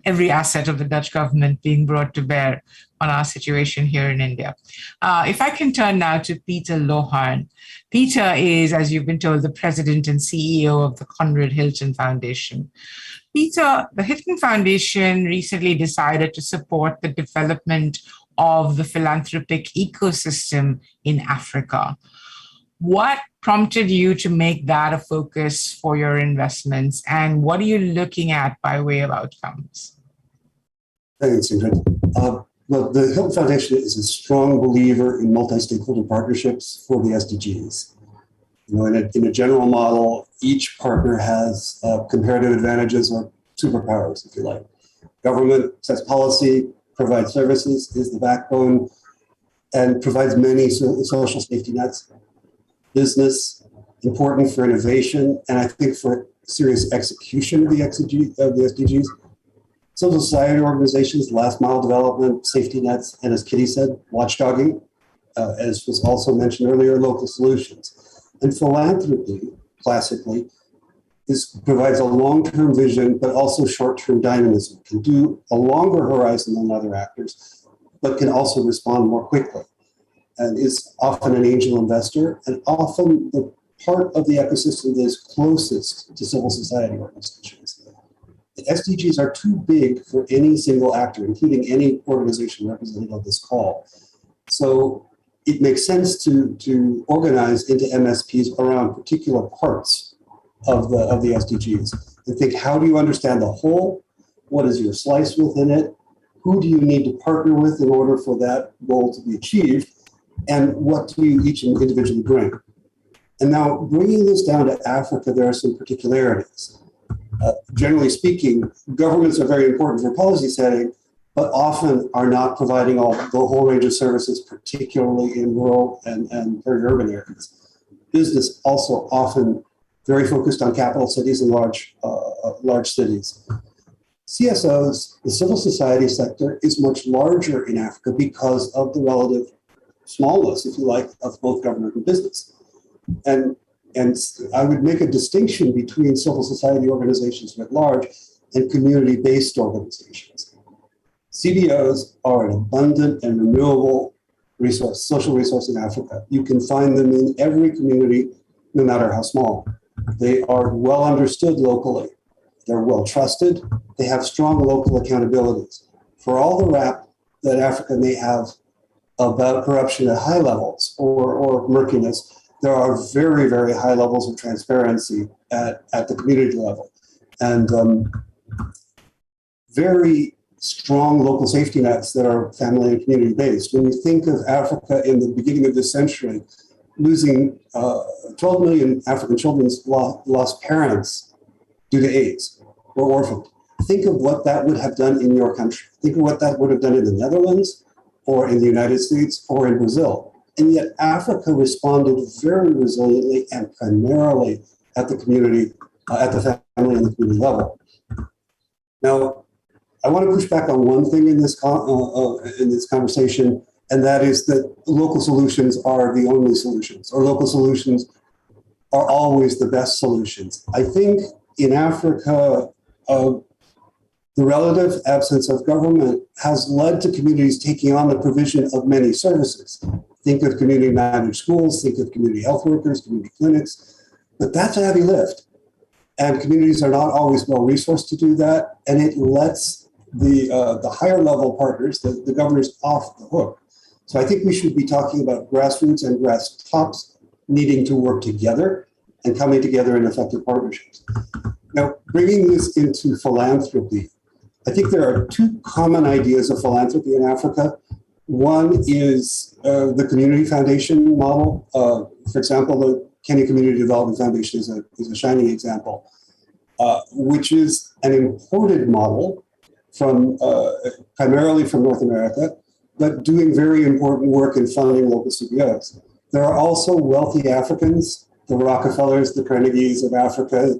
every asset of the Dutch government being brought to bear on our situation here in India. If I can turn now to Peter Lohan. Peter is, as you've been told, the president and CEO of the Conrad Hilton Foundation. Peter, the Hilton Foundation recently decided to support the development of the philanthropic ecosystem in Africa. What prompted you to make that a focus for your investments, and what are you looking at by way of outcomes? Thanks, Ingrid. Well, the Hilton Foundation is a strong believer in multi-stakeholder partnerships for the SDGs. In a general model, each partner has comparative advantages or superpowers, if you like. Government sets policy, provides services, is the backbone, and provides many social safety nets. Business, important for innovation, and I think for serious execution of the SDGs. Civil society organizations, last mile development, safety nets, and as Kitty said, watchdogging, as was also mentioned earlier, local solutions. And philanthropy, classically, provides a long-term vision, but also short-term dynamism, can do a longer horizon than other actors, but can also respond more quickly, and is often an angel investor, and often the part of the ecosystem that is closest to civil society organizations. The SDGs are too big for any single actor, including any organization represented on this call. So it makes sense to organize into MSPs around particular parts of the SDGs and think, how do you understand the whole? What is your slice within it? Who do you need to partner with in order for that goal to be achieved? And what do you each individually bring? And now, bringing this down to Africa, there are some particularities. Generally speaking, governments are very important for policy setting, but often are not providing the whole range of services, particularly in rural and peri-urban areas. Business also often very focused on capital cities and large cities. CSOs, the civil society sector, is much larger in Africa because of the relative smallness, if you like, of both government and business. And I would make a distinction between civil society organizations writ large and community-based organizations. CBOs are an abundant and renewable resource, social resource in Africa. You can find them in every community, no matter how small. They are well understood locally. They're well trusted. They have strong local accountabilities. For all the rap that Africa may have about corruption at high levels or murkiness, there are very, very high levels of transparency at the community level. And very strong local safety nets that are family and community based. When you think of Africa in the beginning of this century, losing 12 million African children lost parents due to AIDS or orphaned. Think of what that would have done in your country. Think of what that would have done in the Netherlands or in the United States or in Brazil. And yet Africa responded very resiliently and primarily at the community, at the family and the community level. Now, I want to push back on one thing in this conversation, and that is that local solutions are the only solutions, or local solutions are always the best solutions. I think in Africa, the relative absence of government has led to communities taking on the provision of many services. Think of community managed schools, think of community health workers, community clinics, but that's a heavy lift. And communities are not always well resourced to do that, and it lets the higher level partners, the governors, off the hook. So I think we should be talking about grassroots and grass tops needing to work together and coming together in effective partnerships. Now, bringing this into philanthropy, I think there are two common ideas of philanthropy in Africa. One is the community foundation model. For example, the Kenya Community Development Foundation is a shining example, which is an imported model from primarily from North America, but doing very important work in funding local CBOs. There are also wealthy Africans, the Rockefellers, the Carnegies of Africa,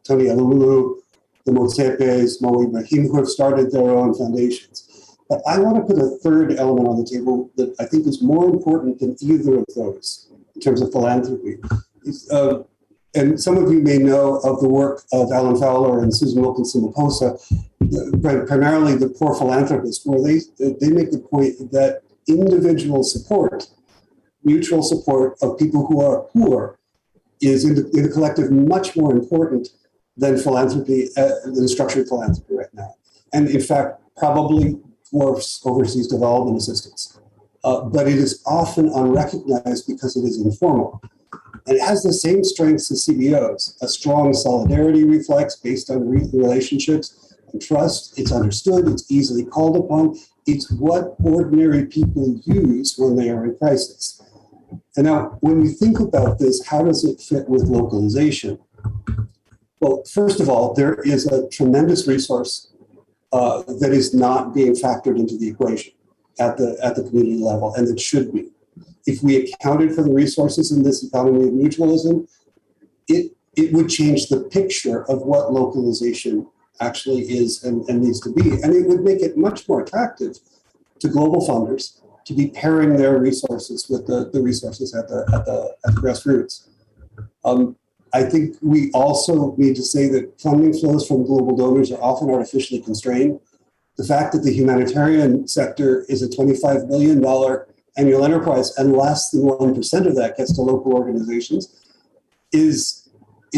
Tony Elumelu, the Motsepes, Mo Ibrahim, who have started their own foundations. But I want to put a third element on the table that I think is more important than either of those in terms of philanthropy. And some of you may know of the work of Alan Fowler and Susan Wilkinson Maposa, primarily the Poor Philanthropist, where they make the point that individual support, mutual support of people who are poor, is in the collective much more important than philanthropy, than structured philanthropy right now. And in fact, probably dwarfs overseas development assistance. But it is often unrecognized because it is informal. And it has the same strengths as CBOs, a strong solidarity reflex based on relationships and trust. It's understood, it's easily called upon. It's what ordinary people use when they are in crisis. And now, when we think about this, how does it fit with localization? Well, first of all, there is a tremendous resource that is not being factored into the equation at the community level, and it should be. If we accounted for the resources in this economy of mutualism, it would change the picture of what localization actually is and needs to be. And it would make it much more attractive to global funders to be pairing their resources with the resources at the grassroots. I think we also need to say that funding flows from global donors are often artificially constrained. The fact that the humanitarian sector is a $25 billion annual enterprise and less than 1% of that gets to local organizations is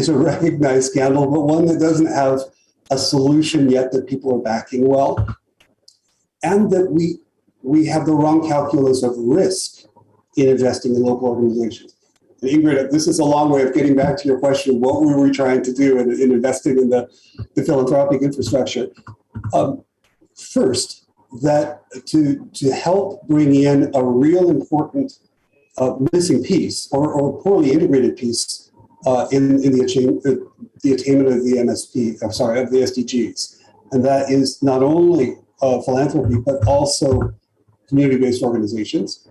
a recognized scandal, but one that doesn't have a solution yet that people are backing well. And that we have the wrong calculus of risk in investing in local organizations. And Ingrid, this is a long way of getting back to your question, what were we trying to do in investing in the philanthropic infrastructure? First, that to help bring in a real important missing piece or poorly integrated piece in the attainment of the of the SDGs. And that is not only philanthropy, but also community-based organizations.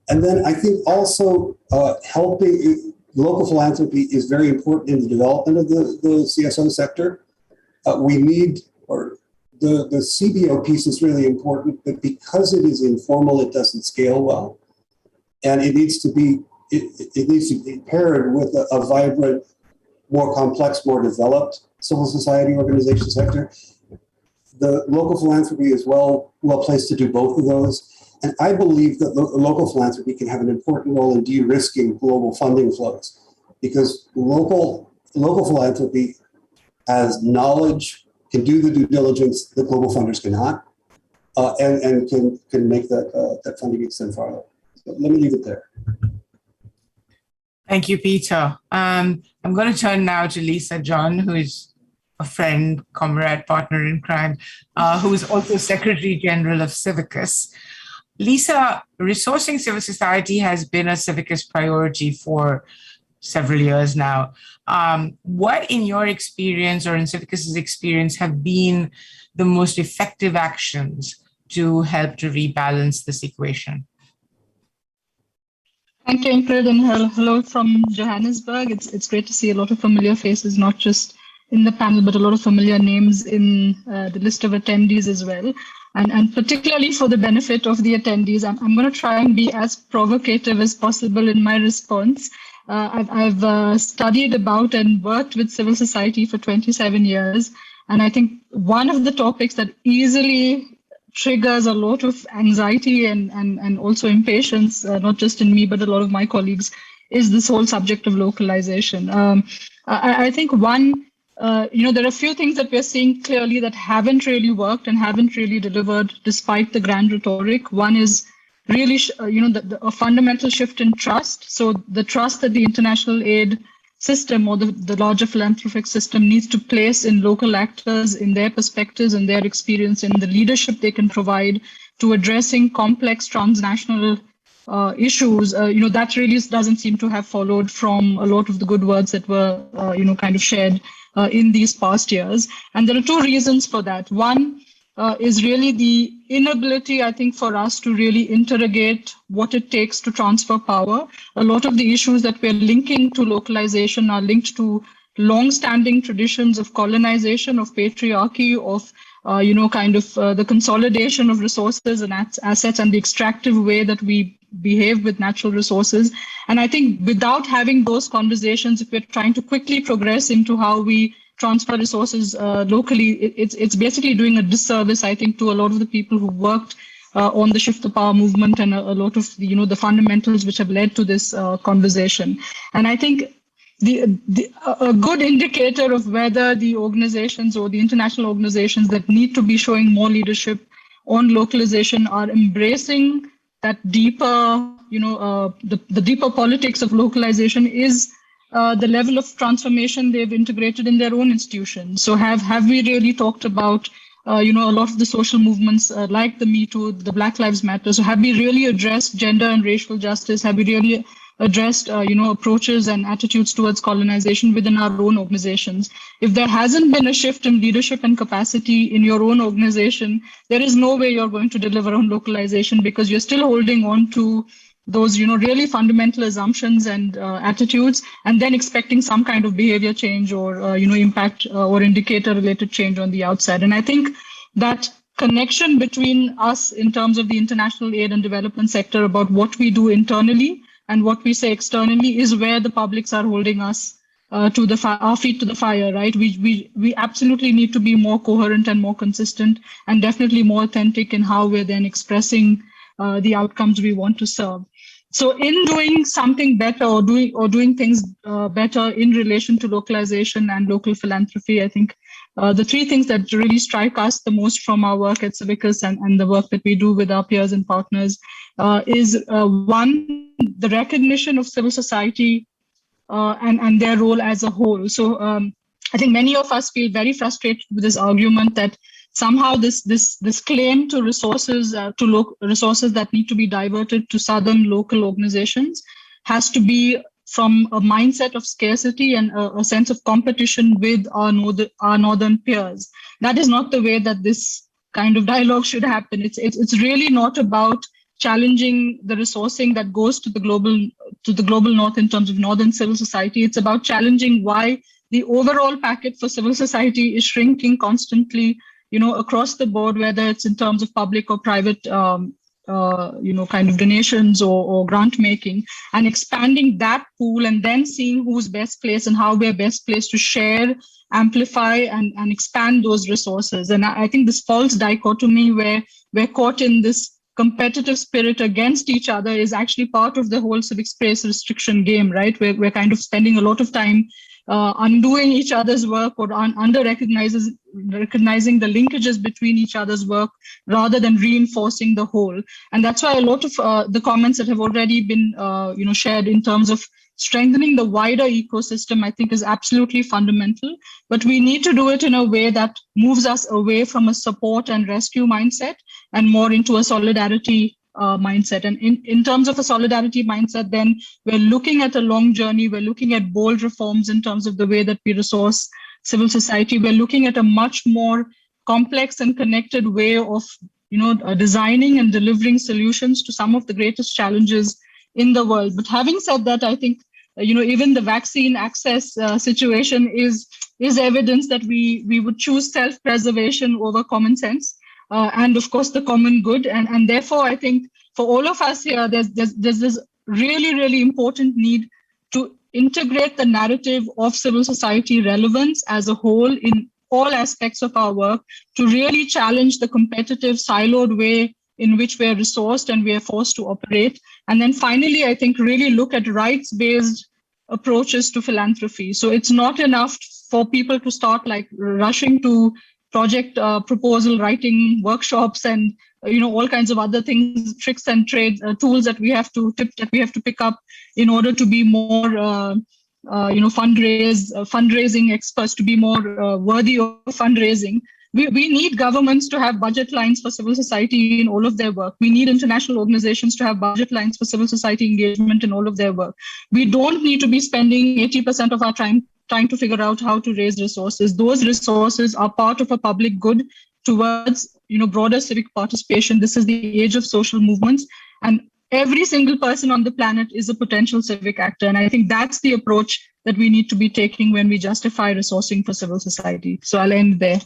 And then I think also helping local philanthropy is very important in the development of the CSO sector. We need, or the CBO piece is really important, but because it is informal, it doesn't scale well. And it needs to be paired with a vibrant, more complex, more developed civil society organization sector. The local philanthropy is well placed to do both of those. And I believe that local philanthropy can have an important role in de-risking global funding flows, because local philanthropy has knowledge, can do the due diligence that global funders cannot, and can make that funding extend farther. So let me leave it there. Thank you, Peter. I'm going to turn now to Lisa John, who is a friend, comrade, partner in crime, who is also Secretary General of CIVICUS. Lisa, resourcing civil society has been a CIVICUS priority for several years now. What, in your experience or in CIVICUS's experience, have been the most effective actions to help to rebalance this equation? Thank you, Ingrid, and hello from Johannesburg. It's great to see a lot of familiar faces, not just in the panel, but a lot of familiar names in the list of attendees as well. And particularly for the benefit of the attendees, I'm going to try and be as provocative as possible in my response. I've studied about and worked with civil society for 27 years. And I think one of the topics that easily triggers a lot of anxiety and also impatience, not just in me, but a lot of my colleagues, is this whole subject of localization. I think one, there are a few things that we're seeing clearly that haven't really worked and haven't really delivered despite the grand rhetoric. One is really, a fundamental shift in trust. So the trust that the international aid system or the larger philanthropic system needs to place in local actors, in their perspectives and their experience, in the leadership they can provide to addressing complex transnational issues, that really doesn't seem to have followed from a lot of the good words that were, kind of shared in these past years. And there are two reasons for that. One is really the inability, I think, for us to really interrogate what it takes to transfer power. A lot of the issues that we're linking to localization are linked to long-standing traditions of colonization, of patriarchy, of the consolidation of resources and assets and the extractive way that we behave with natural resources. And I think without having those conversations, if we're trying to quickly progress into how we transfer resources locally, it's basically doing a disservice, I think, to a lot of the people who worked on the Shift to Power movement and a lot of the fundamentals which have led to this conversation. And I think a good indicator of whether the organizations or the international organizations that need to be showing more leadership on localization are embracing that deeper, the deeper politics of localization is the level of transformation they've integrated in their own institutions. So have we really talked about, a lot of the social movements like the Me Too, the Black Lives Matter? So have we really addressed gender and racial justice? Have we really addressed, approaches and attitudes towards colonization within our own organizations? If there hasn't been a shift in leadership and capacity in your own organization, there is no way you're going to deliver on localization, because you're still holding on to those, really fundamental assumptions and attitudes, and then expecting some kind of behavior change or, impact or indicator related change on the outside. And I think that connection between us in terms of the international aid and development sector about what we do internally and what we say externally is where the publics are holding us to our feet to the fire, right? We absolutely need to be more coherent and more consistent, and definitely more authentic in how we're then expressing the outcomes we want to serve. So in doing something better or doing things better in relation to localization and local philanthropy, I think the three things that really strike us the most from our work at CIVICUS and the work that we do with our peers and partners is one, the recognition of civil society and their role as a whole. So I think many of us feel very frustrated with this argument that somehow this claim to resources, resources that need to be diverted to southern local organizations has to be from a mindset of scarcity and a sense of competition with our northern peers. That is not the way that this kind of dialogue should happen. It's really not about challenging the resourcing that goes to the global north in terms of northern civil society. It's about challenging why the overall packet for civil society is shrinking constantly, across the board, whether it's in terms of public or private, kind of donations or grant making, and expanding that pool and then seeing who's best placed and how we're best placed to share, amplify, and expand those resources. And I think this false dichotomy where we're caught in this competitive spirit against each other is actually part of the whole civic space restriction game, right? We're kind of spending a lot of time undoing each other's work or recognizing the linkages between each other's work rather than reinforcing the whole. And that's why a lot of the comments that have already been shared in terms of strengthening the wider ecosystem, I think, is absolutely fundamental. But we need to do it in a way that moves us away from a support and rescue mindset and more into a solidarity mindset. And in terms of a solidarity mindset, then we're looking at a long journey. We're looking at bold reforms in terms of the way that we resource civil society. We're looking at a much more complex and connected way of, designing and delivering solutions to some of the greatest challenges in the world. But having said that, I think even the vaccine access situation is evidence that we would choose self-preservation over common sense, and of course the common good. And therefore, I think for all of us here, there's this really, really important need to integrate the narrative of civil society relevance as a whole in all aspects of our work, to really challenge the competitive siloed way in which we are resourced and we are forced to operate. And then finally, I think really look at rights-based approaches to philanthropy. So it's not enough for people to start like rushing to project proposal writing workshops and all kinds of other things, tricks and trades, tools that we have to pick up in order to be more fundraising experts, to be more worthy of fundraising. We need governments to have budget lines for civil society in all of their work. We need international organizations to have budget lines for civil society engagement in all of their work. We don't need to be spending 80% of our time trying to figure out how to raise resources. Those resources are part of a public good towards broader civic participation. This is the age of social movements, and every single person on the planet is a potential civic actor. And I think that's the approach that we need to be taking when we justify resourcing for civil society. So I'll end there.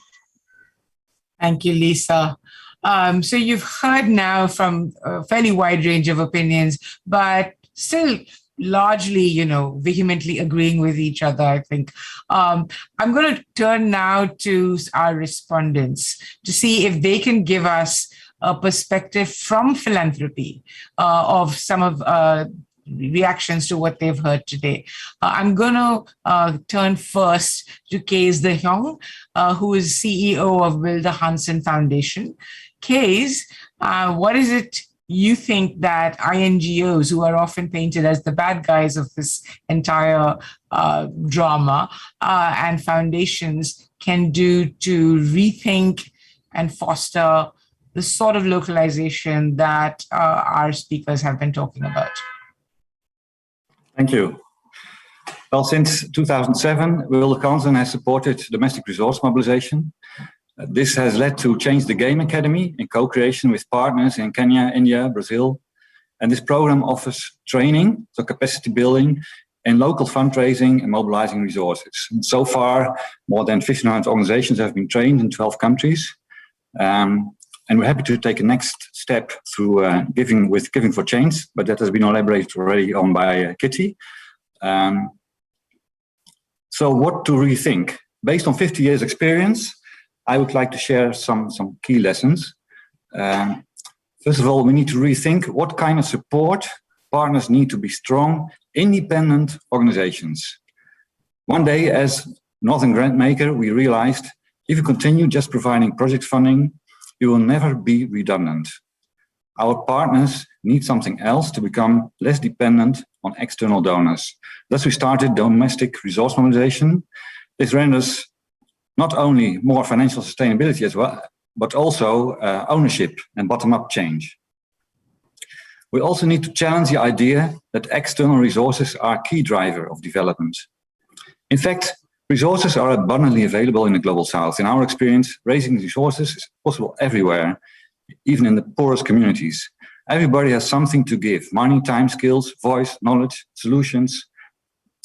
Thank you, Lisa. So you've heard now from a fairly wide range of opinions, but still largely, vehemently agreeing with each other, I think. I'm going to turn now to our respondents to see if they can give us a perspective from philanthropy of some of reactions to what they've heard today. I'm going to turn first to Kees de Jong, who is CEO of Wilde Ganzen Foundation. Kees, what is it you think that INGOs, who are often painted as the bad guys of this entire drama, and foundations can do to rethink and foster the sort of localization that our speakers have been talking about? Thank you. Well, since 2007, Wilde Ganzen has supported domestic resource mobilization. This has led to Change the Game Academy in co-creation with partners in Kenya, India, Brazil. And this program offers training, so capacity building, and local fundraising and mobilizing resources. And so far, more than 1,500 organizations have been trained in 12 countries. And we're happy to take a next step through Giving for Change, but that has been elaborated already on by Kitty. So what to rethink? Based on 50 years experience, I would like to share some key lessons. First of all, we need to rethink what kind of support partners need to be strong, independent organizations. One day, as Northern Grantmaker, we realized if you continue just providing project funding, you will never be redundant. Our partners need something else to become less dependent on external donors. Thus, we started domestic resource mobilization. This renders not only more financial sustainability as well, but also ownership and bottom-up change. We also need to challenge the idea that external resources are a key driver of development. In fact, resources are abundantly available in the Global South. In our experience, raising resources is possible everywhere, even in the poorest communities. Everybody has something to give: money, time, skills, voice, knowledge, solutions,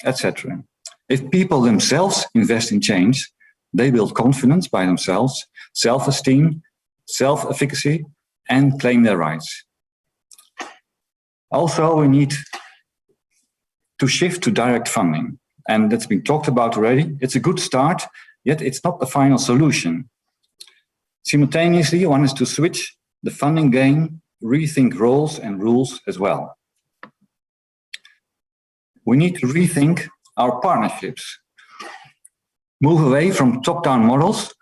etc. If people themselves invest in change, they build confidence by themselves, self-esteem, self-efficacy, and claim their rights. Also, we need to shift to direct funding. And that's been talked about already. It's a good start, yet it's not the final solution. Simultaneously, one is to switch the funding game, rethink roles and rules as well. We need to rethink our partnerships. Move away from top-down models,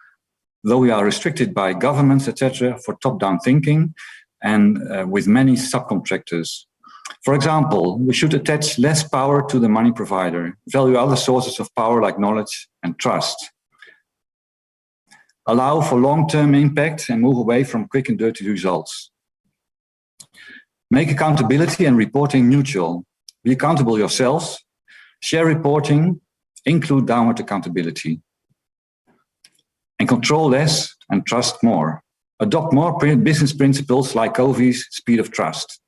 though we are restricted by governments, etc., for top-down thinking and with many subcontractors. For example, we should attach less power to the money provider, value other sources of power like knowledge and trust. Allow for long-term impact and move away from quick and dirty results. Make accountability and reporting mutual. Be accountable yourselves, share reporting, include downward accountability. And control less and trust more. Adopt more business principles like Covey's speed of trust.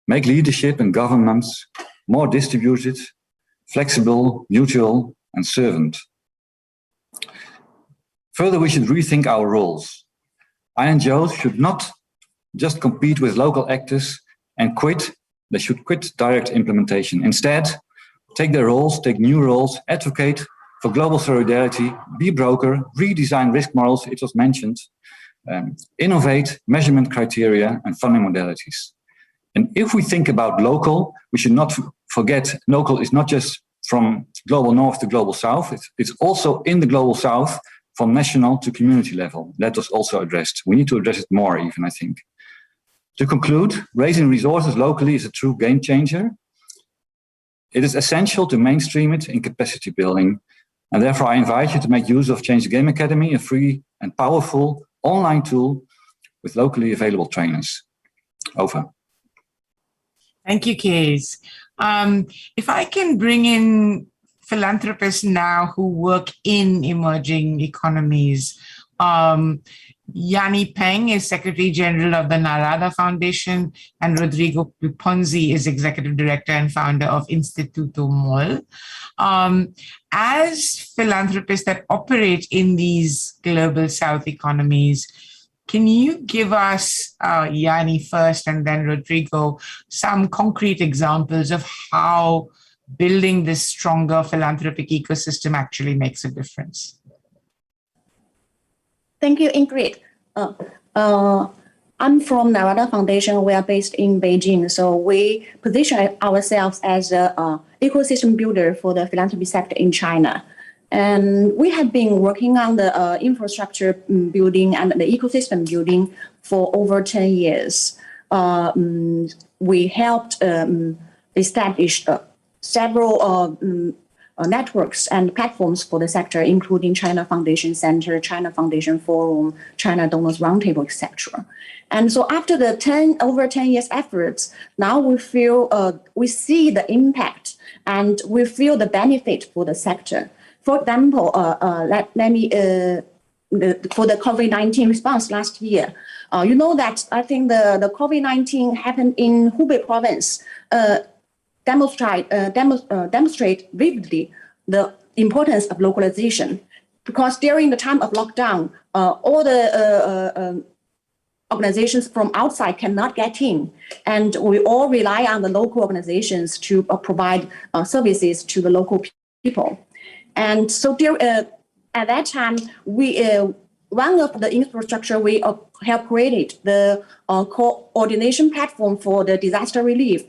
make leadership and governance more distributed, flexible, mutual, and servant. Further, we should rethink our roles. INGOs should not just compete with local actors and quit. They should quit direct implementation. Instead, take their roles, take new roles, advocate for global solidarity, be broker, redesign risk models, it was mentioned, innovate measurement criteria and funding modalities. And if we think about local, we should not forget local is not just from global north to global south, it's also in the global south from national to community level. That was also addressed. We need to address it more even, I think. To conclude, raising resources locally is a true game changer. It is essential to mainstream it in capacity building. And therefore, I invite you to make use of Change the Game Academy, a free and powerful online tool with locally available trainers. Over. Thank you, Kees. If I can bring in philanthropists now who work in emerging economies. Yanni Peng is Secretary General of the Narada Foundation, and Rodrigo Ponzi is Executive Director and founder of Instituto MOL. As philanthropists that operate in these global South economies, can you give us, Yanni first and then Rodrigo, some concrete examples of how building this stronger philanthropic ecosystem actually makes a difference? Thank you, Ingrid. I'm from Narada Foundation. We are based in Beijing, so we position ourselves as an ecosystem builder for the philanthropy sector in China. And we have been working on the infrastructure building and the ecosystem building for over 10 years. We helped establish several networks and platforms for the sector, including China Foundation Center, China Foundation Forum, China Donors Roundtable, etc. And so after the over 10 years efforts, now we feel we see the impact and we feel the benefit for the sector. For example, let me for the COVID-19 response last year, you know that I think the COVID-19 happened in Hubei province. Demonstrate vividly the importance of localization, because during the time of lockdown, all the organizations from outside cannot get in, and we all rely on the local organizations to provide services to the local people. And so at that time, one of the infrastructure we helped created the coordination platform for the disaster relief,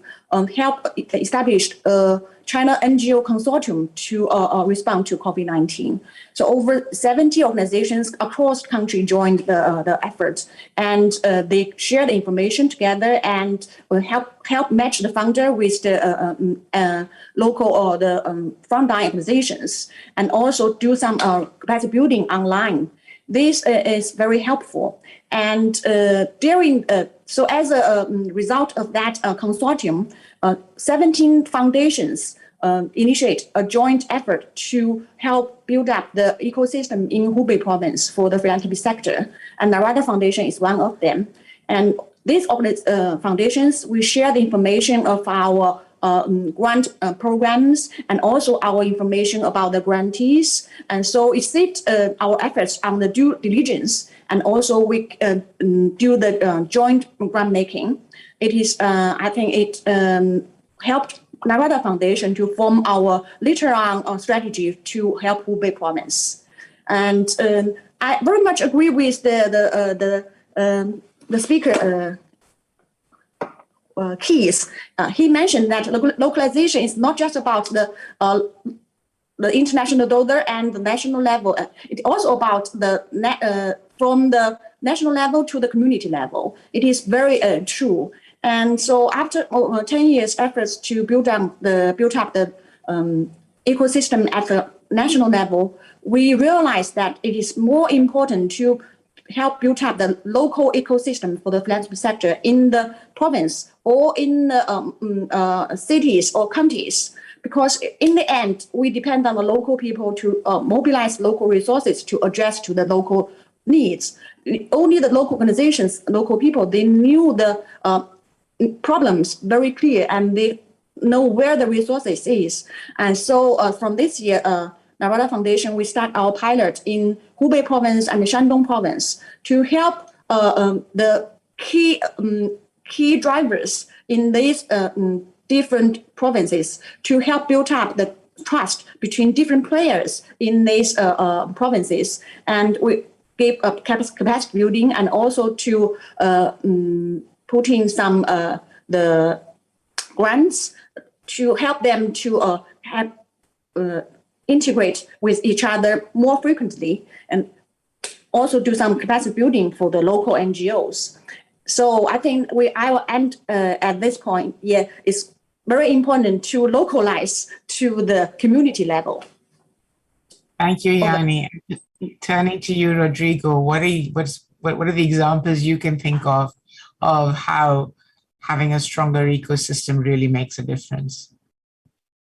helped establish a China NGO consortium to respond to COVID-19. So over 70 organizations across the country joined the efforts, and they shared information together and help match the funder with the local or the frontline organizations, and also do some capacity building online. This is very helpful. And so as a result of that consortium, 17 foundations initiate a joint effort to help build up the ecosystem in Hubei province for the philanthropy sector. And Narada Foundation is one of them. And these foundations, we share the information of our grant programs and also our information about the grantees. And so it sets our efforts on the due diligence, and also we do the joint grant making. It is, I think it helped Narada Foundation to form our later on strategy to help Hubei province. And I very much agree with the speaker, Keys. He mentioned that localization is not just about the international donor and the national level. It's also about from the national level to the community level. It is very true. And so after 10 years efforts to build up the ecosystem at the national level, we realized that it is more important to help build up the local ecosystem for the philanthropy sector in the province or in the cities or counties, because in the end, we depend on the local people to mobilize local resources to address to the local needs. Only the local organizations, local people, they knew the problems very clear, and they know where the resources is. And so from this year, Narada Foundation, we start our pilot in Hubei province and the Shandong province to help the key drivers in these different provinces to help build up the trust between different players in these provinces. And we give capacity building, and also to put in some the grants to help them to integrate with each other more frequently, and also do some capacity building for the local NGOs. So I think I will end at this point. Yeah, it's very important to localize to the community level. Thank you, Yanni. Turning to you, Rodrigo, what are the examples you can think of how having a stronger ecosystem really makes a difference?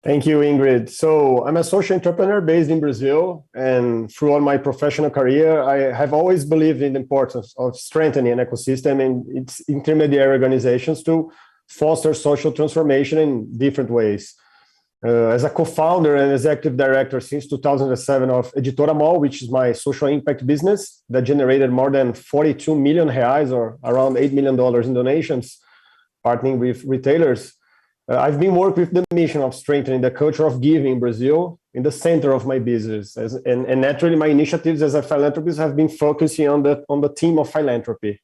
Thank you, Ingrid. So I'm a social entrepreneur based in Brazil, and throughout my professional career, I have always believed in the importance of strengthening an ecosystem and its intermediary organizations to foster social transformation in different ways. As a co-founder and executive director since 2007 of Editora Mall, which is my social impact business that generated more than 42 million reais, or around $8 million in donations, partnering with retailers, I've been working with the mission of strengthening the culture of giving in Brazil in the center of my business. And naturally, my initiatives as a philanthropist have been focusing on the theme of philanthropy.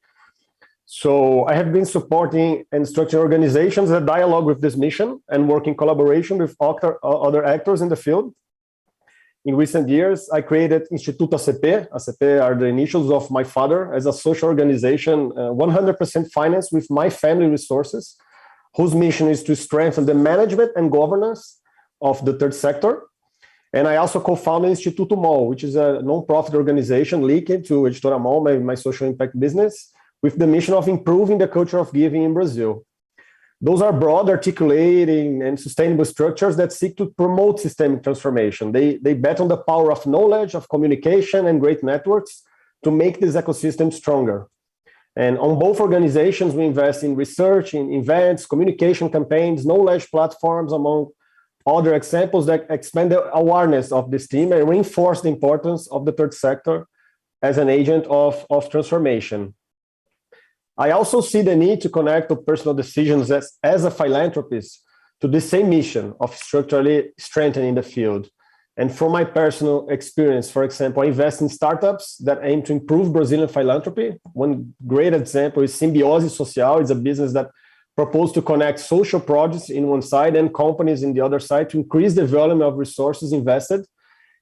So I have been supporting and structuring organizations that dialogue with this mission and work in collaboration with other actors in the field. In recent years, I created Instituto ACP. ACP are the initials of my father, as a social organization, 100% financed with my family resources, whose mission is to strengthen the management and governance of the third sector. And I also co-founded Instituto Mall, which is a non-profit organization linked to Editora Mall, my social impact business, with the mission of improving the culture of giving in Brazil. Those are broad, articulating, and sustainable structures that seek to promote systemic transformation. They bet on the power of knowledge, of communication, and great networks to make this ecosystem stronger. And on both organizations, we invest in research, in events, communication campaigns, knowledge platforms, among other examples that expand the awareness of this theme and reinforce the importance of the third sector as an agent of transformation. I also see the need to connect to personal decisions as a philanthropist to the same mission of structurally strengthening the field. And from my personal experience, for example, I invest in startups that aim to improve Brazilian philanthropy. One great example is Simbiose Social. It's a business that proposed to connect social projects in one side and companies in the other side to increase the volume of resources invested.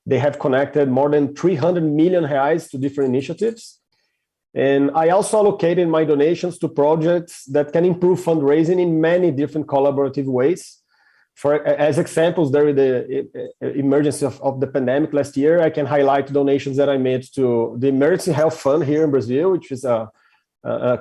They have connected more than 300 million reais to different initiatives. And I also allocated my donations to projects that can improve fundraising in many different collaborative ways. As examples, during the emergency of the pandemic last year, I can highlight donations that I made to the Emergency Health Fund here in Brazil, which is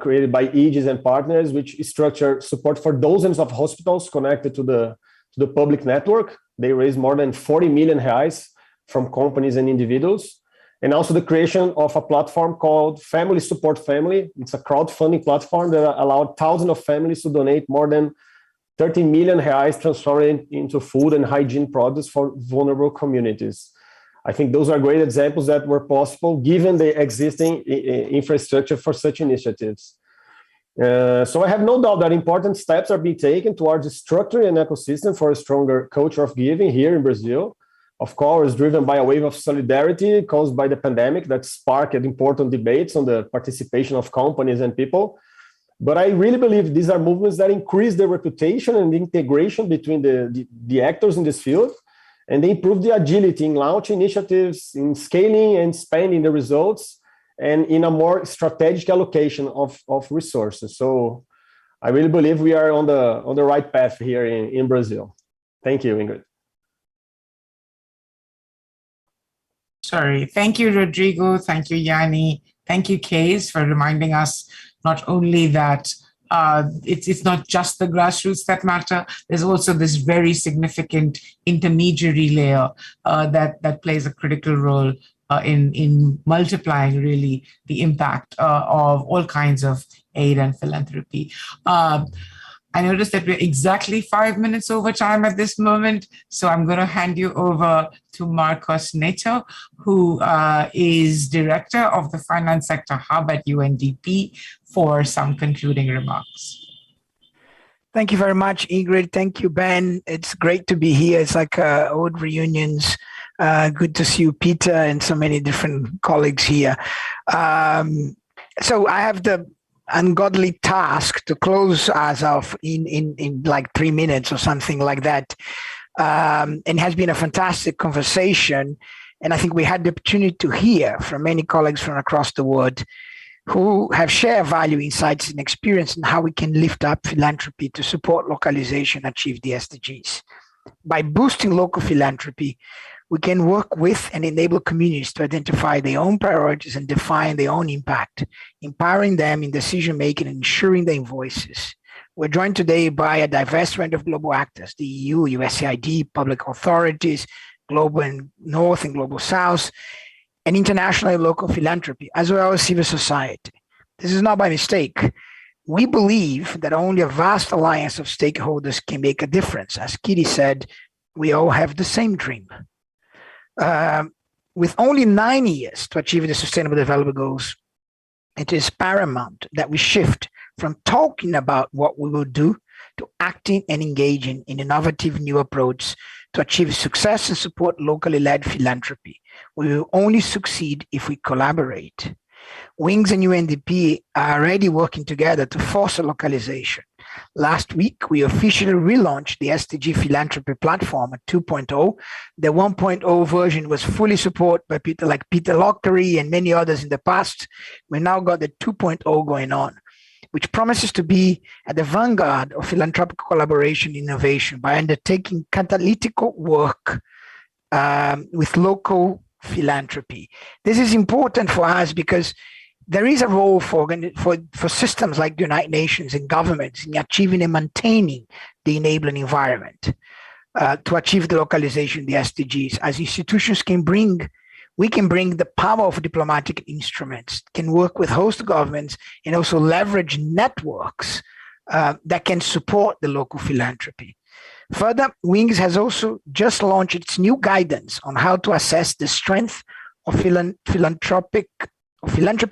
created by Aegis and partners, which structure support for dozens of hospitals connected to the public network. They raised more than 40 million reais from companies and individuals. And also the creation of a platform called Family Support Family. It's a crowdfunding platform that allowed thousands of families to donate more than 30 million reais transformed into food and hygiene products for vulnerable communities. I think those are great examples that were possible given the existing infrastructure for such initiatives. So I have no doubt that important steps are being taken towards structuring an ecosystem for a stronger culture of giving here in Brazil. Of course, driven by a wave of solidarity caused by the pandemic that sparked important debates on the participation of companies and people. But I really believe these are movements that increase the reputation and the integration between the actors in this field, and they improve the agility in launching initiatives, in scaling and spending the results, and in a more strategic allocation of resources. So I really believe we are on the right path here in Brazil. Thank you, Ingrid. Sorry. Thank you, Rodrigo. Thank you, Yanni. Thank you, Kees, for reminding us not only that it's not just the grassroots that matter, there's also this very significant intermediary layer that plays a critical role in multiplying really the impact of all kinds of aid and philanthropy. I noticed that we're exactly 5 minutes over time at this moment, so I'm going to hand you over to Marcos Neto, who is Director of the Finance Sector Hub at UNDP, for some concluding remarks. Thank you very much, Ingrid. Thank you, Ben. It's great to be here. It's like old reunions. Good to see you, Peter, and so many different colleagues here. So I have the ungodly task to close us off in like 3 minutes or something like that. And it has been a fantastic conversation. And I think we had the opportunity to hear from many colleagues from across the world who have shared value, insights, and experience in how we can lift up philanthropy to support localization and achieve the SDGs. By boosting local philanthropy, we can work with and enable communities to identify their own priorities and define their own impact, empowering them in decision-making and ensuring their voices. We're joined today by a diverse range of global actors, the EU, USAID, public authorities, global and North and global South, and international and local philanthropy, as well as civil society. This is not by mistake. We believe that only a vast alliance of stakeholders can make a difference. As Kitty said, we all have the same dream. With only 9 years to achieve the Sustainable Development Goals, it is paramount that we shift from talking about what we will do to acting and engaging in innovative new approaches to achieve success and support locally led philanthropy. We will only succeed if we collaborate. WINGS and UNDP are already working together to foster localization. Last week, we officially relaunched the SDG Philanthropy Platform at 2.0. The 1.0 version was fully supported by people like Peter Lockery and many others in the past. We now got the 2.0 going on, which promises to be at the vanguard of philanthropic collaboration and innovation by undertaking catalytic work with local philanthropy. This is important for us because there is a role for systems like the United Nations and governments in achieving and maintaining the enabling environment to achieve the localization of the SDGs. As institutions we can bring the power of diplomatic instruments, can work with host governments, and also leverage networks that can support the local philanthropy. Further, WINGS has also just launched its new guidance on how to assess the strength of philanthropy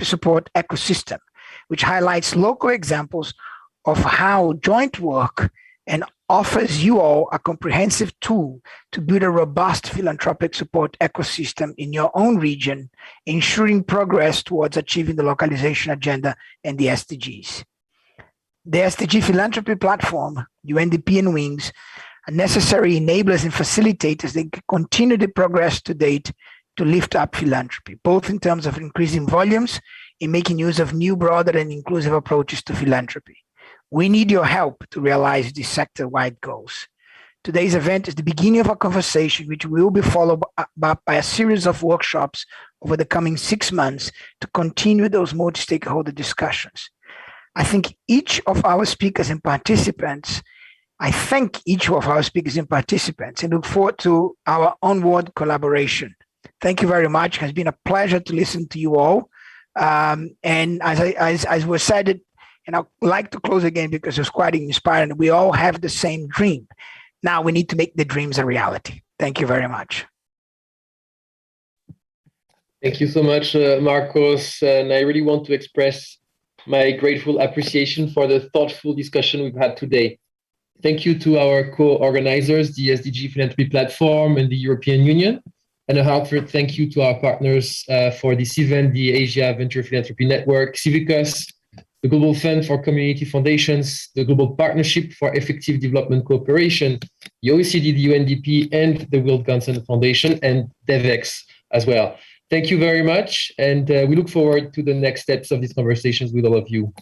support ecosystem, which highlights local examples of how joint work and offers you all a comprehensive tool to build a robust philanthropic support ecosystem in your own region, ensuring progress towards achieving the localization agenda and the SDGs. The SDG Philanthropy Platform, UNDP and WINGS, are necessary enablers and facilitators that can continue the progress to date to lift up philanthropy, both in terms of increasing volumes and making use of new, broader and inclusive approaches to philanthropy. We need your help to realize these sector-wide goals. Today's event is the beginning of a conversation which will be followed up by a series of workshops over the coming 6 months to continue those multi-stakeholder discussions. I thank each of our speakers and participants and look forward to our onward collaboration. Thank you very much. It has been a pleasure to listen to you all. And as was said, and I'd like to close again because it's quite inspiring. We all have the same dream. Now we need to make the dreams a reality. Thank you very much. Thank you so much, Marcos. And I really want to express my grateful appreciation for the thoughtful discussion we've had today. Thank you to our co-organizers, the SDG Philanthropy Platform and the European Union. And a heartfelt thank you to our partners for this event, the Asia Venture Philanthropy Network, CIVICUS, the Global Fund for Community Foundations, the Global Partnership for Effective Development Cooperation, the OECD, the UNDP, and the Wilde Ganzen Foundation, and Devex as well. Thank you very much, and we look forward to the next steps of these conversations with all of you.